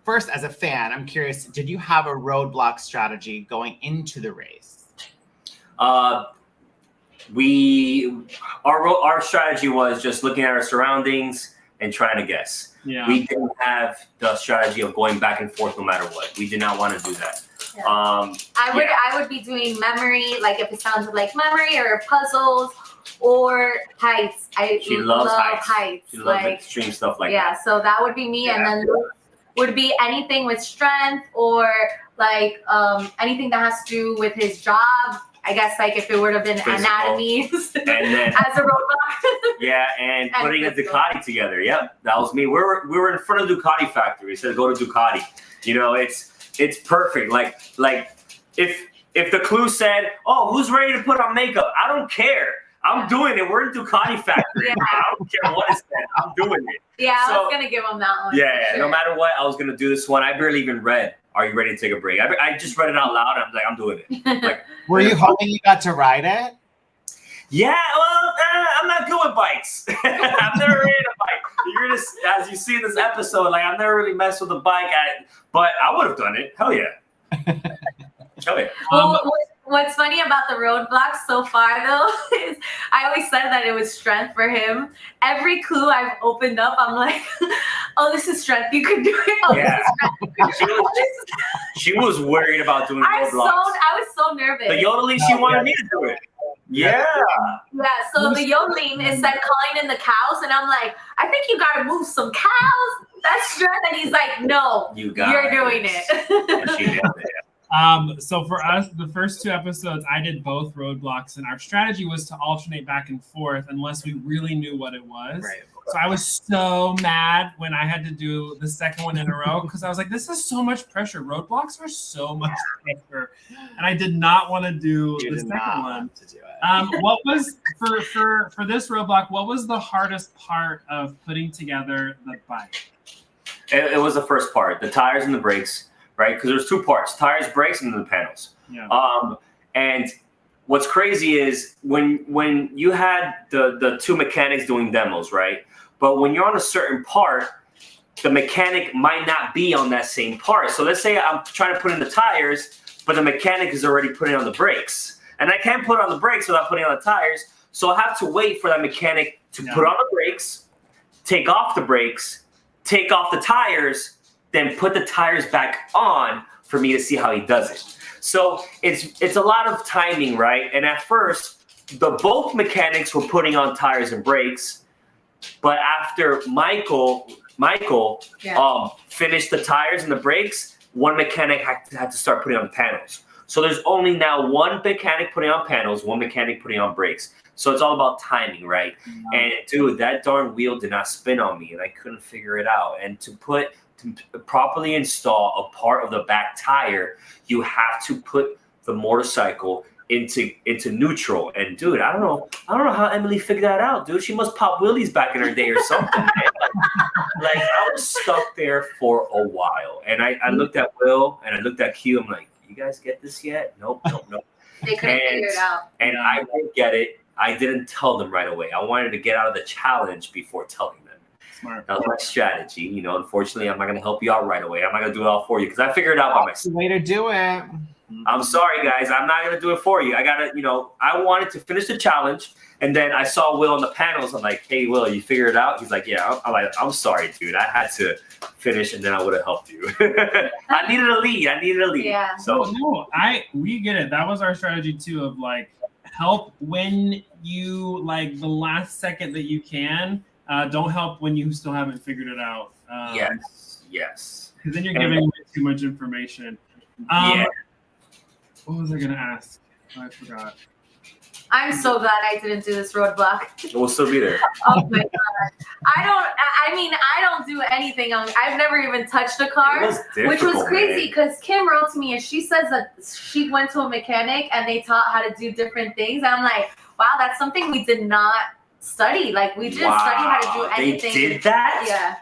S1: First, as a fan, I'm curious, did you have a roadblock strategy going into the race?
S3: Our strategy was just looking at our surroundings and trying to guess.
S2: Yeah.
S3: We didn't have the strategy of going back and forth no matter what. We did not want to do that.
S4: Yeah. I would be doing memory, like if it sounds like memory or puzzles or heights. She loves heights.
S3: She loves extreme stuff like that.
S4: Yeah, so that would be me, and then would be anything with strength or like anything that has to do with his job. I guess like if it would have been anatomy and then, as a roadblock.
S3: Yeah, and putting a Ducati together. Yep, that was me. We were in front of Ducati factory. We said go to Ducati. It's perfect. Like if the clue said, "Oh, who's ready to put on makeup?" I don't care. I'm doing it. We're in Ducati factory. I don't care what it said. I'm doing it.
S4: Yeah, I was gonna give him that one.
S3: Yeah, sure. No matter what, I was gonna do this one. I barely even read. Are you ready to take a break? I just read it out loud. I'm like, I'm doing it. Like,
S1: were you hoping you got to ride it?
S3: Yeah, well, I'm not good with bikes. I've never ridden a bike. You're just, as you see in this episode, like I've never really messed with a bike. But I would have done it. Hell yeah. Hell yeah.
S4: Well, what's funny about the roadblocks so far, though, is I always said that it was strength for him. Every clue I've opened up, I'm like, oh, this is strength. You can do it. Oh,
S3: yeah. She was worried about doing roadblocks.
S4: I was so nervous.
S3: The yodeling, she wanted me to do it. Yeah.
S4: Yeah, so the yodeling is like calling in the cows, and I'm like, I think you gotta move some cows. That's stress, and he's like, no, you're doing it.
S3: And she did it.
S2: So for us, the first 2 episodes, I did both roadblocks, and our strategy was to alternate back and forth unless we really knew what it was.
S1: Right.
S2: So I was so mad when I had to do the second one in a row because I was like, this is so much pressure. Roadblocks are so much pressure. And I did not want to do the second one.
S1: To do it.
S2: What was for this roadblock, what was the hardest part of putting together the bike?
S3: It was the first part, the tires and the brakes, right? Because there's 2 parts, tires, brakes, and then the panels.
S2: Yeah.
S3: And what's crazy is when you had the 2 mechanics doing demos, right? But when you're on a certain part, the mechanic might not be on that same part. So let's say I'm trying to put in the tires, but the mechanic is already putting on the brakes. And I can't put on the brakes without putting on the tires. So I have to wait for that mechanic to put on the brakes, take off the brakes, take off the tires, then put the tires back on for me to see how he does it. So it's a lot of timing, right? And at first, both mechanics were putting on tires and brakes. But after Michael finished the tires and the brakes, one mechanic had to start putting on panels. So there's only now one mechanic putting on panels, one mechanic putting on brakes. So it's all about timing, right? Mm-hmm. And dude, that darn wheel did not spin on me, and I couldn't figure it out. And to properly install a part of the back tire, you have to put the motorcycle into neutral. And dude, I don't know how Emily figured that out, dude. She must pop wheelies back in her day or something. Like I was stuck there for a while, and I looked at Will and I looked at Q. I'm like, you guys get this yet? Nope.
S4: They couldn't figure it out.
S3: And I didn't get it. I didn't tell them right away. I wanted to get out of the challenge before telling them.
S2: Smart.
S3: That was my strategy. Unfortunately, I'm not going to help you out right away. I'm not going to do it all for you because I figured it out by myself.
S1: Way to do it.
S3: I'm sorry, guys. I'm not going to do it for you. I got to, I wanted to finish the challenge. And then I saw Will on the panels. I'm like, hey, Will, you figured it out? He's like, yeah. I'm like, I'm sorry, dude. I had to finish and then I would have helped you. I needed a lead.
S4: Yeah.
S3: So
S2: no, we get it. That was our strategy too, of like help when you like the last second that you can. Don't help when you still haven't figured it out.
S3: Yes.
S2: Because then you're giving away too much information. What was I gonna ask? I forgot.
S4: I'm so glad I didn't do this roadblock.
S3: We'll still be there.
S4: Oh my god. I don't do anything. I've never even touched a car, which was crazy because Kim wrote to me and she says that she went to a mechanic and they taught how to do different things. And I'm like, wow, that's something we did not study. Like we didn't study how to do anything.
S3: They did that?
S4: Yeah.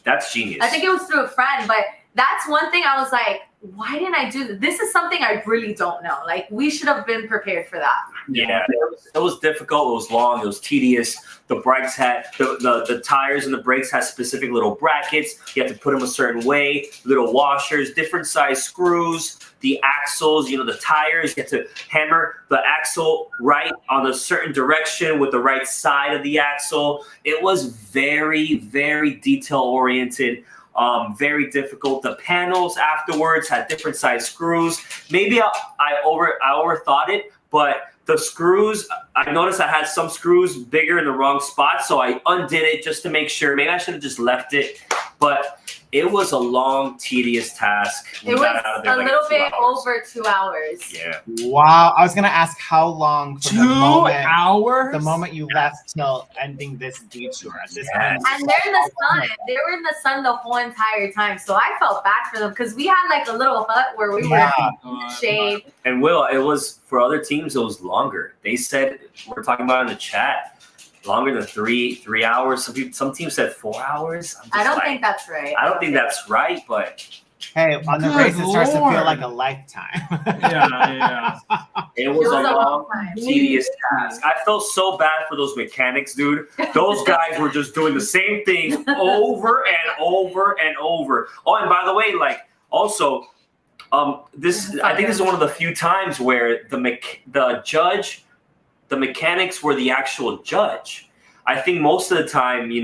S3: That's genius.
S4: I think it was through a friend, but that's one thing I was like, why didn't I do this? This is something I really don't know. Like we should have been prepared for that.
S3: Yeah, it was difficult. It was long. It was tedious. The brakes had the tires and the brakes had specific little brackets. You had to put them a certain way. Little washers, different size screws. The axles, the tires. You had to hammer the axle right on a certain direction with the right side of the axle. It was very, very detail oriented. Very difficult. The panels afterwards had different size screws. Maybe I overthought it, but the screws, I noticed I had some screws bigger in the wrong spot, so I undid it just to make sure. Maybe I should have just left it, but it was a long, tedious task.
S4: It was a little bit over 2 hours.
S3: Yeah.
S1: Wow. I was going to ask how long from
S2: 2 hours?
S1: The moment you left till ending this detour.
S4: And they're in the sun. They were in the sun the whole entire time. So I felt bad for them because we had like a little hut where we were in shade.
S3: And Will, it was for other teams, it was longer. They said, we're talking about in the chat, longer than three hours. Some teams said 4 hours.
S4: I don't think that's right.
S3: I don't think that's right, but
S1: hey, on the race it starts to feel like a lifetime.
S2: Yeah.
S3: It was a long, tedious task. I felt so bad for those mechanics, dude. Those guys were just doing the same thing over and over and over. Oh, and by the way, also, I think this is one of the few times where the mechanics were the actual judge. I think most of the time, you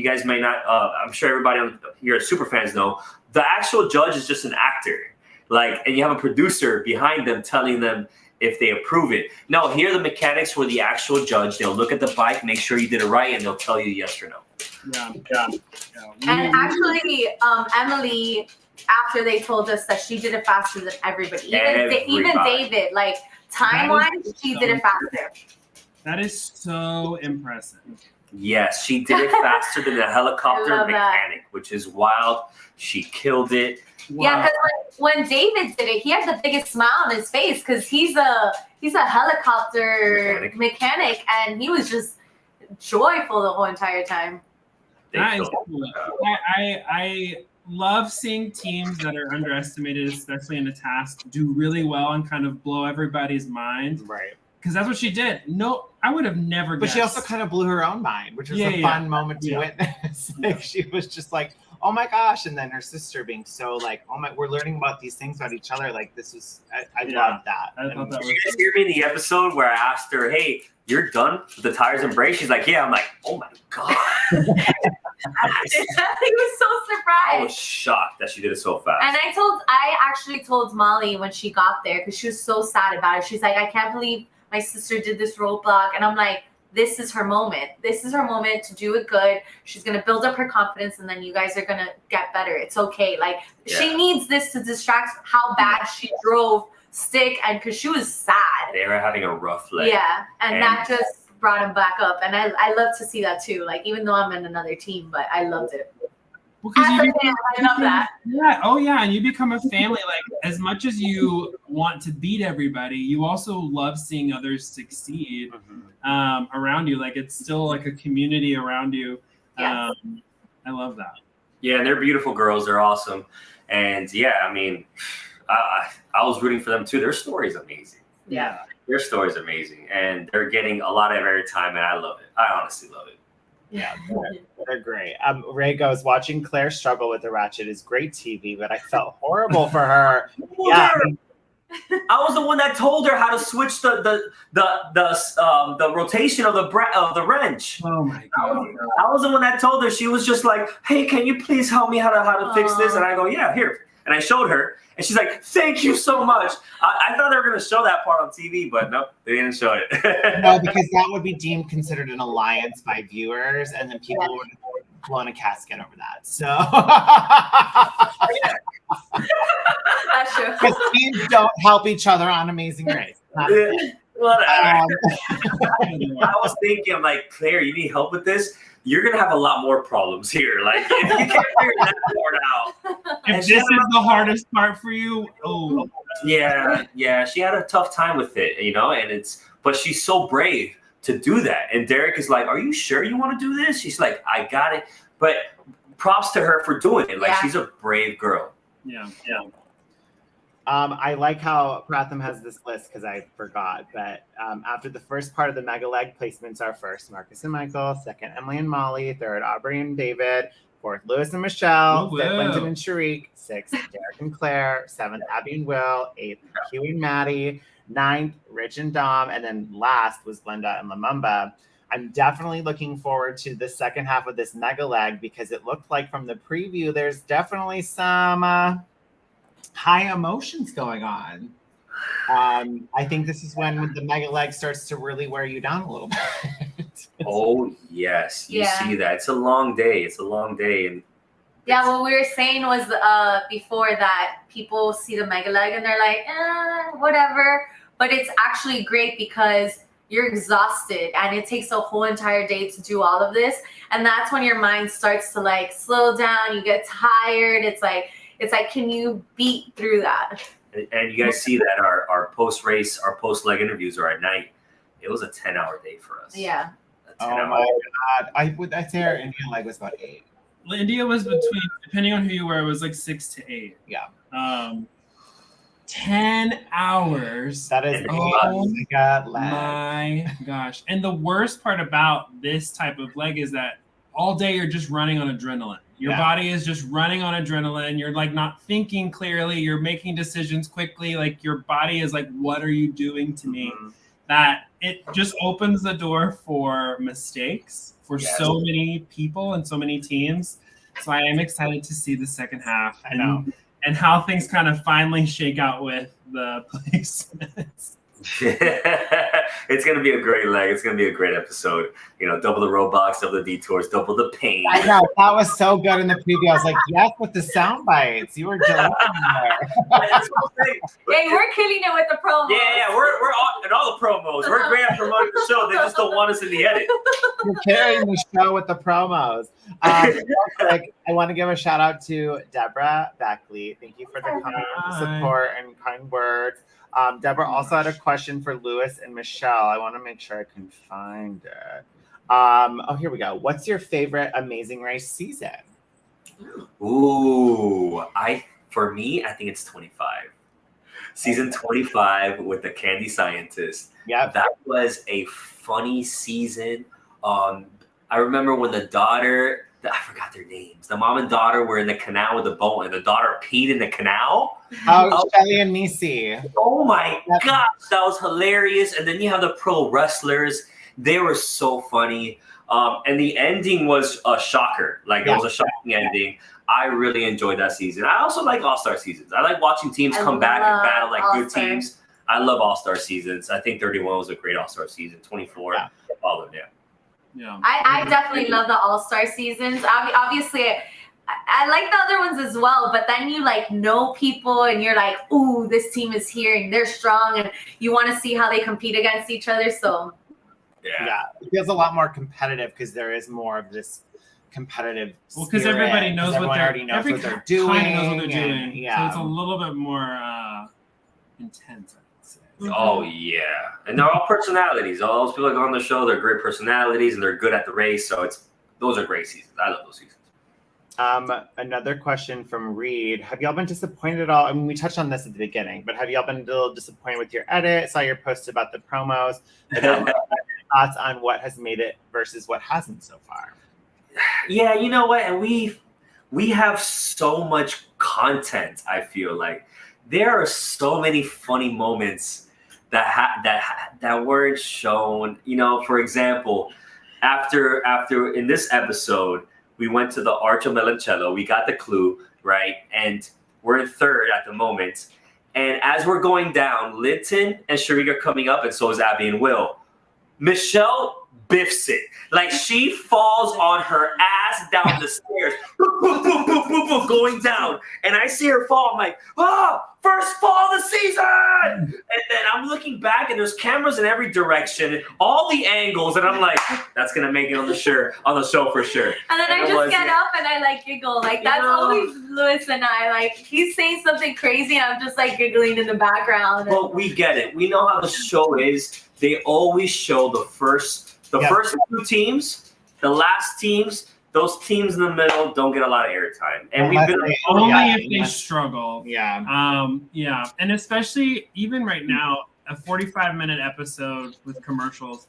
S3: guys may not, I'm sure everybody here at Superfans know, the actual judge is just an actor. And you have a producer behind them telling them if they approve it. No, here the mechanics were the actual judge. They'll look at the bike, make sure you did it right, and they'll tell you yes or no.
S4: And actually, Emily, after they told us that she did it faster than everybody, even David, like time-wise, she did it faster.
S2: That is so impressive.
S3: Yes, she did it faster than the helicopter mechanic, which is wild. She killed it.
S4: Wow. Yeah, because when David did it, he had the biggest smile on his face because he's a helicopter mechanic, and he was just joyful the whole entire time.
S2: That is cool. I love seeing teams that are underestimated, especially in a task, do really well and kind of blow everybody's mind.
S1: Right.
S2: Because that's what she did. No, I would have never guessed.
S1: But she also kind of blew her own mind, which was a fun moment to witness. Like, she was just like, oh my gosh. And then her sister being so like, oh my, we're learning about these things about each other. Like, this was, I love that.
S2: I thought that was
S3: Did you guys hear me in the episode where I asked her, hey, you're done with the tires and brakes? She's like, yeah. I'm like, oh my God.
S4: He was so surprised.
S3: I was shocked that she did it so fast.
S4: And I actually told Molly when she got there, because she was so sad about it. She's like, I can't believe my sister did this roadblock. And I'm like, this is her moment. This is her moment to do it good. She's going to build up her confidence, and then you guys are going to get better. It's okay. Like, she needs this to distract how bad she drove stick, and because she was sad.
S3: They were having a rough leg.
S4: Yeah, and that just brought him back up. And I love to see that too. Like, even though I'm in another team, but I loved it.
S2: Well,
S4: I love that.
S2: Yeah. Oh, yeah. And you become a family. Like, as much as you want to beat everybody, you also love seeing others succeed around you. Like, it's still like a community around you. Yes. I love that.
S3: Yeah, and they're beautiful girls. They're awesome. And yeah, I mean, I was rooting for them too. Their story's amazing.
S4: Yeah.
S3: Their story's amazing. And they're getting a lot of airtime, and I love it. I honestly love it.
S1: Yeah, they're great. Ray goes, watching Claire struggle with the ratchet is great TV, but I felt horrible for her. Yeah,
S3: I was the one that told her how to switch the rotation of the wrench.
S2: Oh my God!
S3: I was the one that told her. She was just like, "Hey, can you please help me how to fix this?" And I go, "Yeah, here." And I showed her, and she's like, "Thank you so much." I thought they were going to show that part on TV, but nope, they didn't show it.
S1: No, because that would be deemed considered an alliance by viewers, and then people would have blown a casket over that. So
S4: that's true.
S1: Because teams don't help each other on Amazing Race.
S3: Whatever. I was thinking, I'm like, Claire, you need help with this? You're going to have a lot more problems here. Like, if you can't figure that part out.
S2: If this is the hardest part for you,
S3: Yeah, she had a tough time with it, but she's so brave to do that. And Derek is like, are you sure you want to do this? She's like, I got it. But props to her for doing it. Like, she's a brave girl.
S2: Yeah.
S1: I like how Pratham has this list because I forgot. But after the first part of the mega leg, placements are first Marcus and Michael, second Emily and Molly, third Aubrey and David, fourth Lewis and Michelle, fifth Linton and Sharik, sixth Derek and Claire, seventh Abby and Will, eighth Hugh and Maddie, ninth Rich and Dom, and then last was Linda and Lamumba. I'm definitely looking forward to the second half of this mega leg because it looked like from the preview there's definitely some high emotions going on. I think this is when the mega leg starts to really wear you down a little bit.
S3: Oh yes, you see that. It's a long day. And
S4: what we were saying was before that people see the mega leg and they're like, whatever. But it's actually great because you're exhausted and it takes a whole entire day to do all of this. And that's when your mind starts to like slow down. You get tired. It's like, can you beat through that?
S3: And you guys see that our post-race, our post-leg interviews are at night. It was a 10-hour day for us.
S4: Yeah.
S1: Oh my God. I'd say our Indian leg was about 8.
S2: India was between, depending on who you were, it was like 6 to 8.
S1: Yeah.
S2: 10 hours.
S1: That is
S2: my gosh. And the worst part about this type of leg is that all day you're just running on adrenaline. Your body is just running on adrenaline. You're like not thinking clearly. You're making decisions quickly. Like your body is like, what are you doing to me? That it just opens the door for mistakes for so many people and so many teams. So I am excited to see the second half. And how things kind of finally shake out with the placements.
S3: It's gonna be a great leg. It's gonna be a great episode. You know, double the roadblocks, double the detours, double the pain.
S1: I know that was so good in the preview. I was like, yes, with the sound bites. You were delivering there.
S4: Hey, we're killing it with the promos.
S3: Yeah, we're all in all the promos. We're great at promoting the show. They just don't want us in the edit.
S1: You're carrying the show with the promos. I want to give a shout out to Deborah Beckley. Thank you for the kind support and kind words. Deborah also had a question for Lewis and Michelle. I want to make sure I can find it. Here we go. What's your favorite Amazing Race season?
S3: Ooh, for me, I think it's 25. Season 25 with the Candy Scientist.
S1: Yeah,
S3: that was a funny season. I remember when the daughter, I forgot their names. The mom and daughter were in the canal with the boat, and the daughter peed in the canal.
S1: Oh, Shelly and Nisi.
S3: Oh my gosh, that was hilarious. And then you have the pro wrestlers. They were so funny. And the ending was a shocker. Like, it was a shocking ending. I really enjoyed that season. I also like All-Star seasons. I like watching teams come back and battle like good teams. I love All-Star seasons. I think 31 was a great All-Star season. 24, followed,
S2: Yeah.
S4: I definitely love the All-Star seasons. Obviously, I like the other ones as well, but then you like know people and you're like, ooh, this team is here and they're strong and you want to see how they compete against each other. So
S1: yeah, it feels a lot more competitive because there is more of this competitive.
S2: Well, because everybody knows what they're
S1: already knows what they're doing.
S2: Kind of knows what they're doing.
S1: Yeah,
S2: so it's a little bit more intense.
S3: Oh yeah, and they're all personalities. All those people that go on the show, they're great personalities and they're good at the race. So those are great seasons. I love those seasons.
S1: Another question from Reed: have y'all been disappointed at all? I mean, we touched on this at the beginning, but have y'all been a little disappointed with your edit? Saw your post about the promos. Thoughts on what has made it versus what hasn't so far?
S3: Yeah, you know what, and we have so much content. I feel like there are so many funny moments that weren't shown. You know, for example, after in this episode, we went to the Arch of Melancello. We got the clue, right? And we're in third at the moment. And as we're going down, Linton and Sharika are coming up, and so is Abby and Will. Michelle biffs it. Like, she falls on her ass down the stairs, boop, boop, boop, boop, boop, boop, going down. And I see her fall. I'm like, first fall of the season. And then I'm looking back, and there's cameras in every direction, all the angles, and I'm like, that's gonna make it on the show for sure.
S4: And then I just get up and I like giggle. Like, that's always Lewis and I. Like, he's saying something crazy, and I'm just like giggling in the background.
S3: Well, we get it. We know how the show is. They always show the first two teams, the last teams. Those teams in the middle don't get a lot of airtime, and we've been
S2: only if they struggle.
S1: Yeah.
S2: And especially even right now, a 45-minute episode with commercials.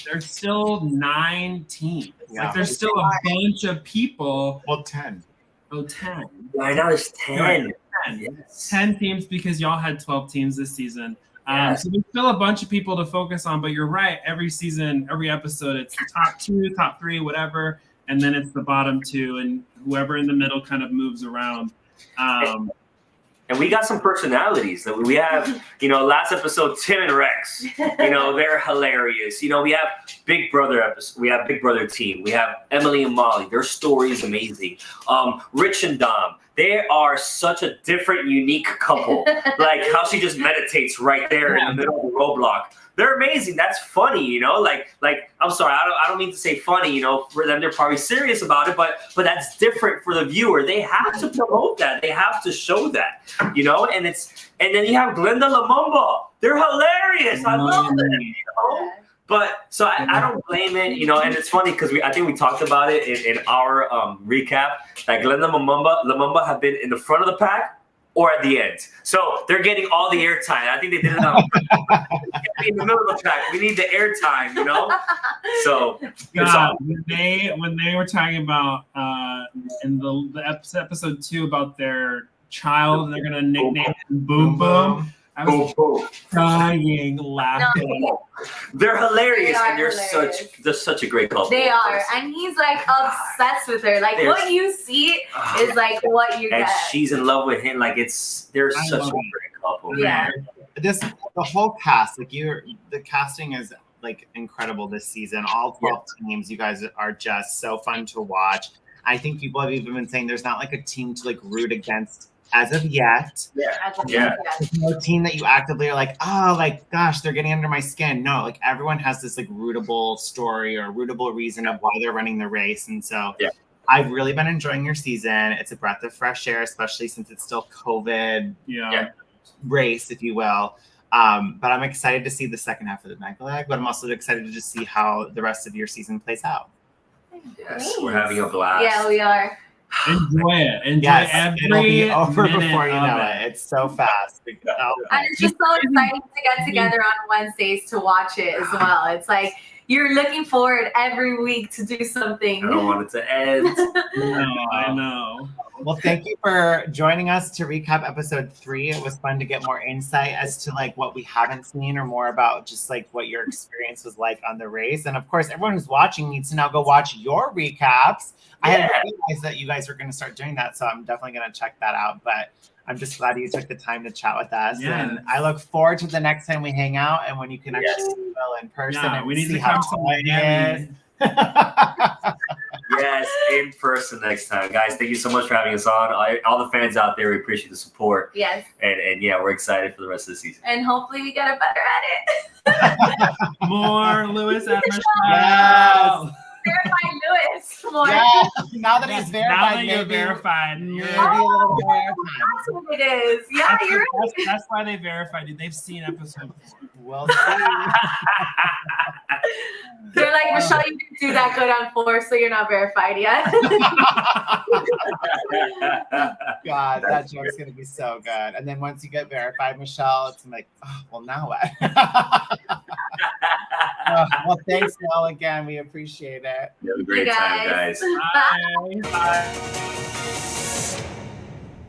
S2: There's still 9 teams.
S1: Yeah.
S2: Like, there's still a bunch of people.
S1: Well, 10.
S2: Oh, 10.
S3: Right now there's 10.
S2: 10.
S3: Yes.
S2: 10 teams because y'all had 12 teams this season. So there's still a bunch of people to focus on, but you're right. Every season, every episode, it's the top 2, top 3, whatever, and then it's the bottom 2, and whoever in the middle kind of moves around.
S3: And we got some personalities. We have, last episode, Tim and Rex. They're hilarious. We have Big Brother episode. We have Big Brother team. We have Emily and Molly. Their story is amazing. Rich and Dom. They are such a different, unique couple. Like how she just meditates right there in the middle of the roadblock. They're amazing. That's funny, Like I'm sorry, I don't mean to say funny. For them, they're probably serious about it, but that's different for the viewer. They have to promote that. They have to show that, and then you have Glenda Lumumba. They're hilarious. I love them. But so I don't blame it, and it's funny because I think we talked about it in our recap that Glenda Lumumba have been in the front of the pack or at the end. So they're getting all the airtime. I think they did it in the middle of the pack. We need the airtime, So
S2: when they were talking about in the episode 2 about their child, and they're gonna nickname him Boom Boom. I was dying laughing.
S3: No. They're hilarious, and
S4: hilarious.
S3: they're such a great couple.
S4: They are, and he's like obsessed with her. Like what you see is like what you get.
S3: And she's in love with him. Like they're such a great couple.
S4: Yeah.
S1: the whole cast, like the casting is like incredible this season. All 12 teams, you guys are just so fun to watch. I think people have even been saying there's not like a team to like root against as of yet. There's no team that you actively are like, oh, like gosh, they're getting under my skin. No, like everyone has this like rootable story or rootable reason of why they're running the race. And so I've really been enjoying your season. It's a breath of fresh air, especially since it's still COVID race, if you will. But I'm excited to see the second half of the night leg, but I'm also excited to just see how the rest of your season plays out.
S3: Yes, we're having a blast.
S4: Yeah, we are.
S2: Enjoy it. Enjoy every
S1: it'll be over before you know
S2: it.
S1: It's so fast.
S4: And it's just so exciting to get together on Wednesdays to watch it as well. It's like you're looking forward every week to do something.
S3: I don't want it to end.
S2: I know.
S1: Well, thank you for joining us to recap episode 3. It was fun to get more insight as to like what we haven't seen or more about just like what your experience was like on the race. And of course, everyone who's watching needs to now go watch your recaps. I hadn't realized that you guys were going to start doing that, so I'm definitely going to check that out. But I'm just glad you took the time to chat with us.
S2: Yes.
S1: And I look forward to the next time we hang out and when you can actually see Will in person and
S2: we need
S1: see
S2: to
S1: how
S2: come to Miami.
S3: Yes, in person next time. Guys, thank you so much for having us on. All the fans out there, we appreciate the support.
S4: Yes.
S3: And yeah, we're excited for the rest of the season.
S4: And hopefully we get better at it.
S2: More Lewis and Michelle.
S1: Yes.
S4: Verify Lewis more.
S1: Yeah, now that he's verified,
S2: Now that you're
S1: maybe
S2: verified.
S1: maybe a little more airtime.
S4: That's what it is. Yeah, you're right.
S2: That's why they verified you. They've seen episode 4.
S1: We'll see.
S4: They're like, Michelle, you didn't do that good on 4, so you're not verified yet.
S1: God, that joke's gonna be so good. And then once you get verified, Michelle, it's like, oh, well, now what? Well, thanks, Mel, again. We appreciate it.
S3: You have a great time, guys.
S4: Bye.
S2: Bye.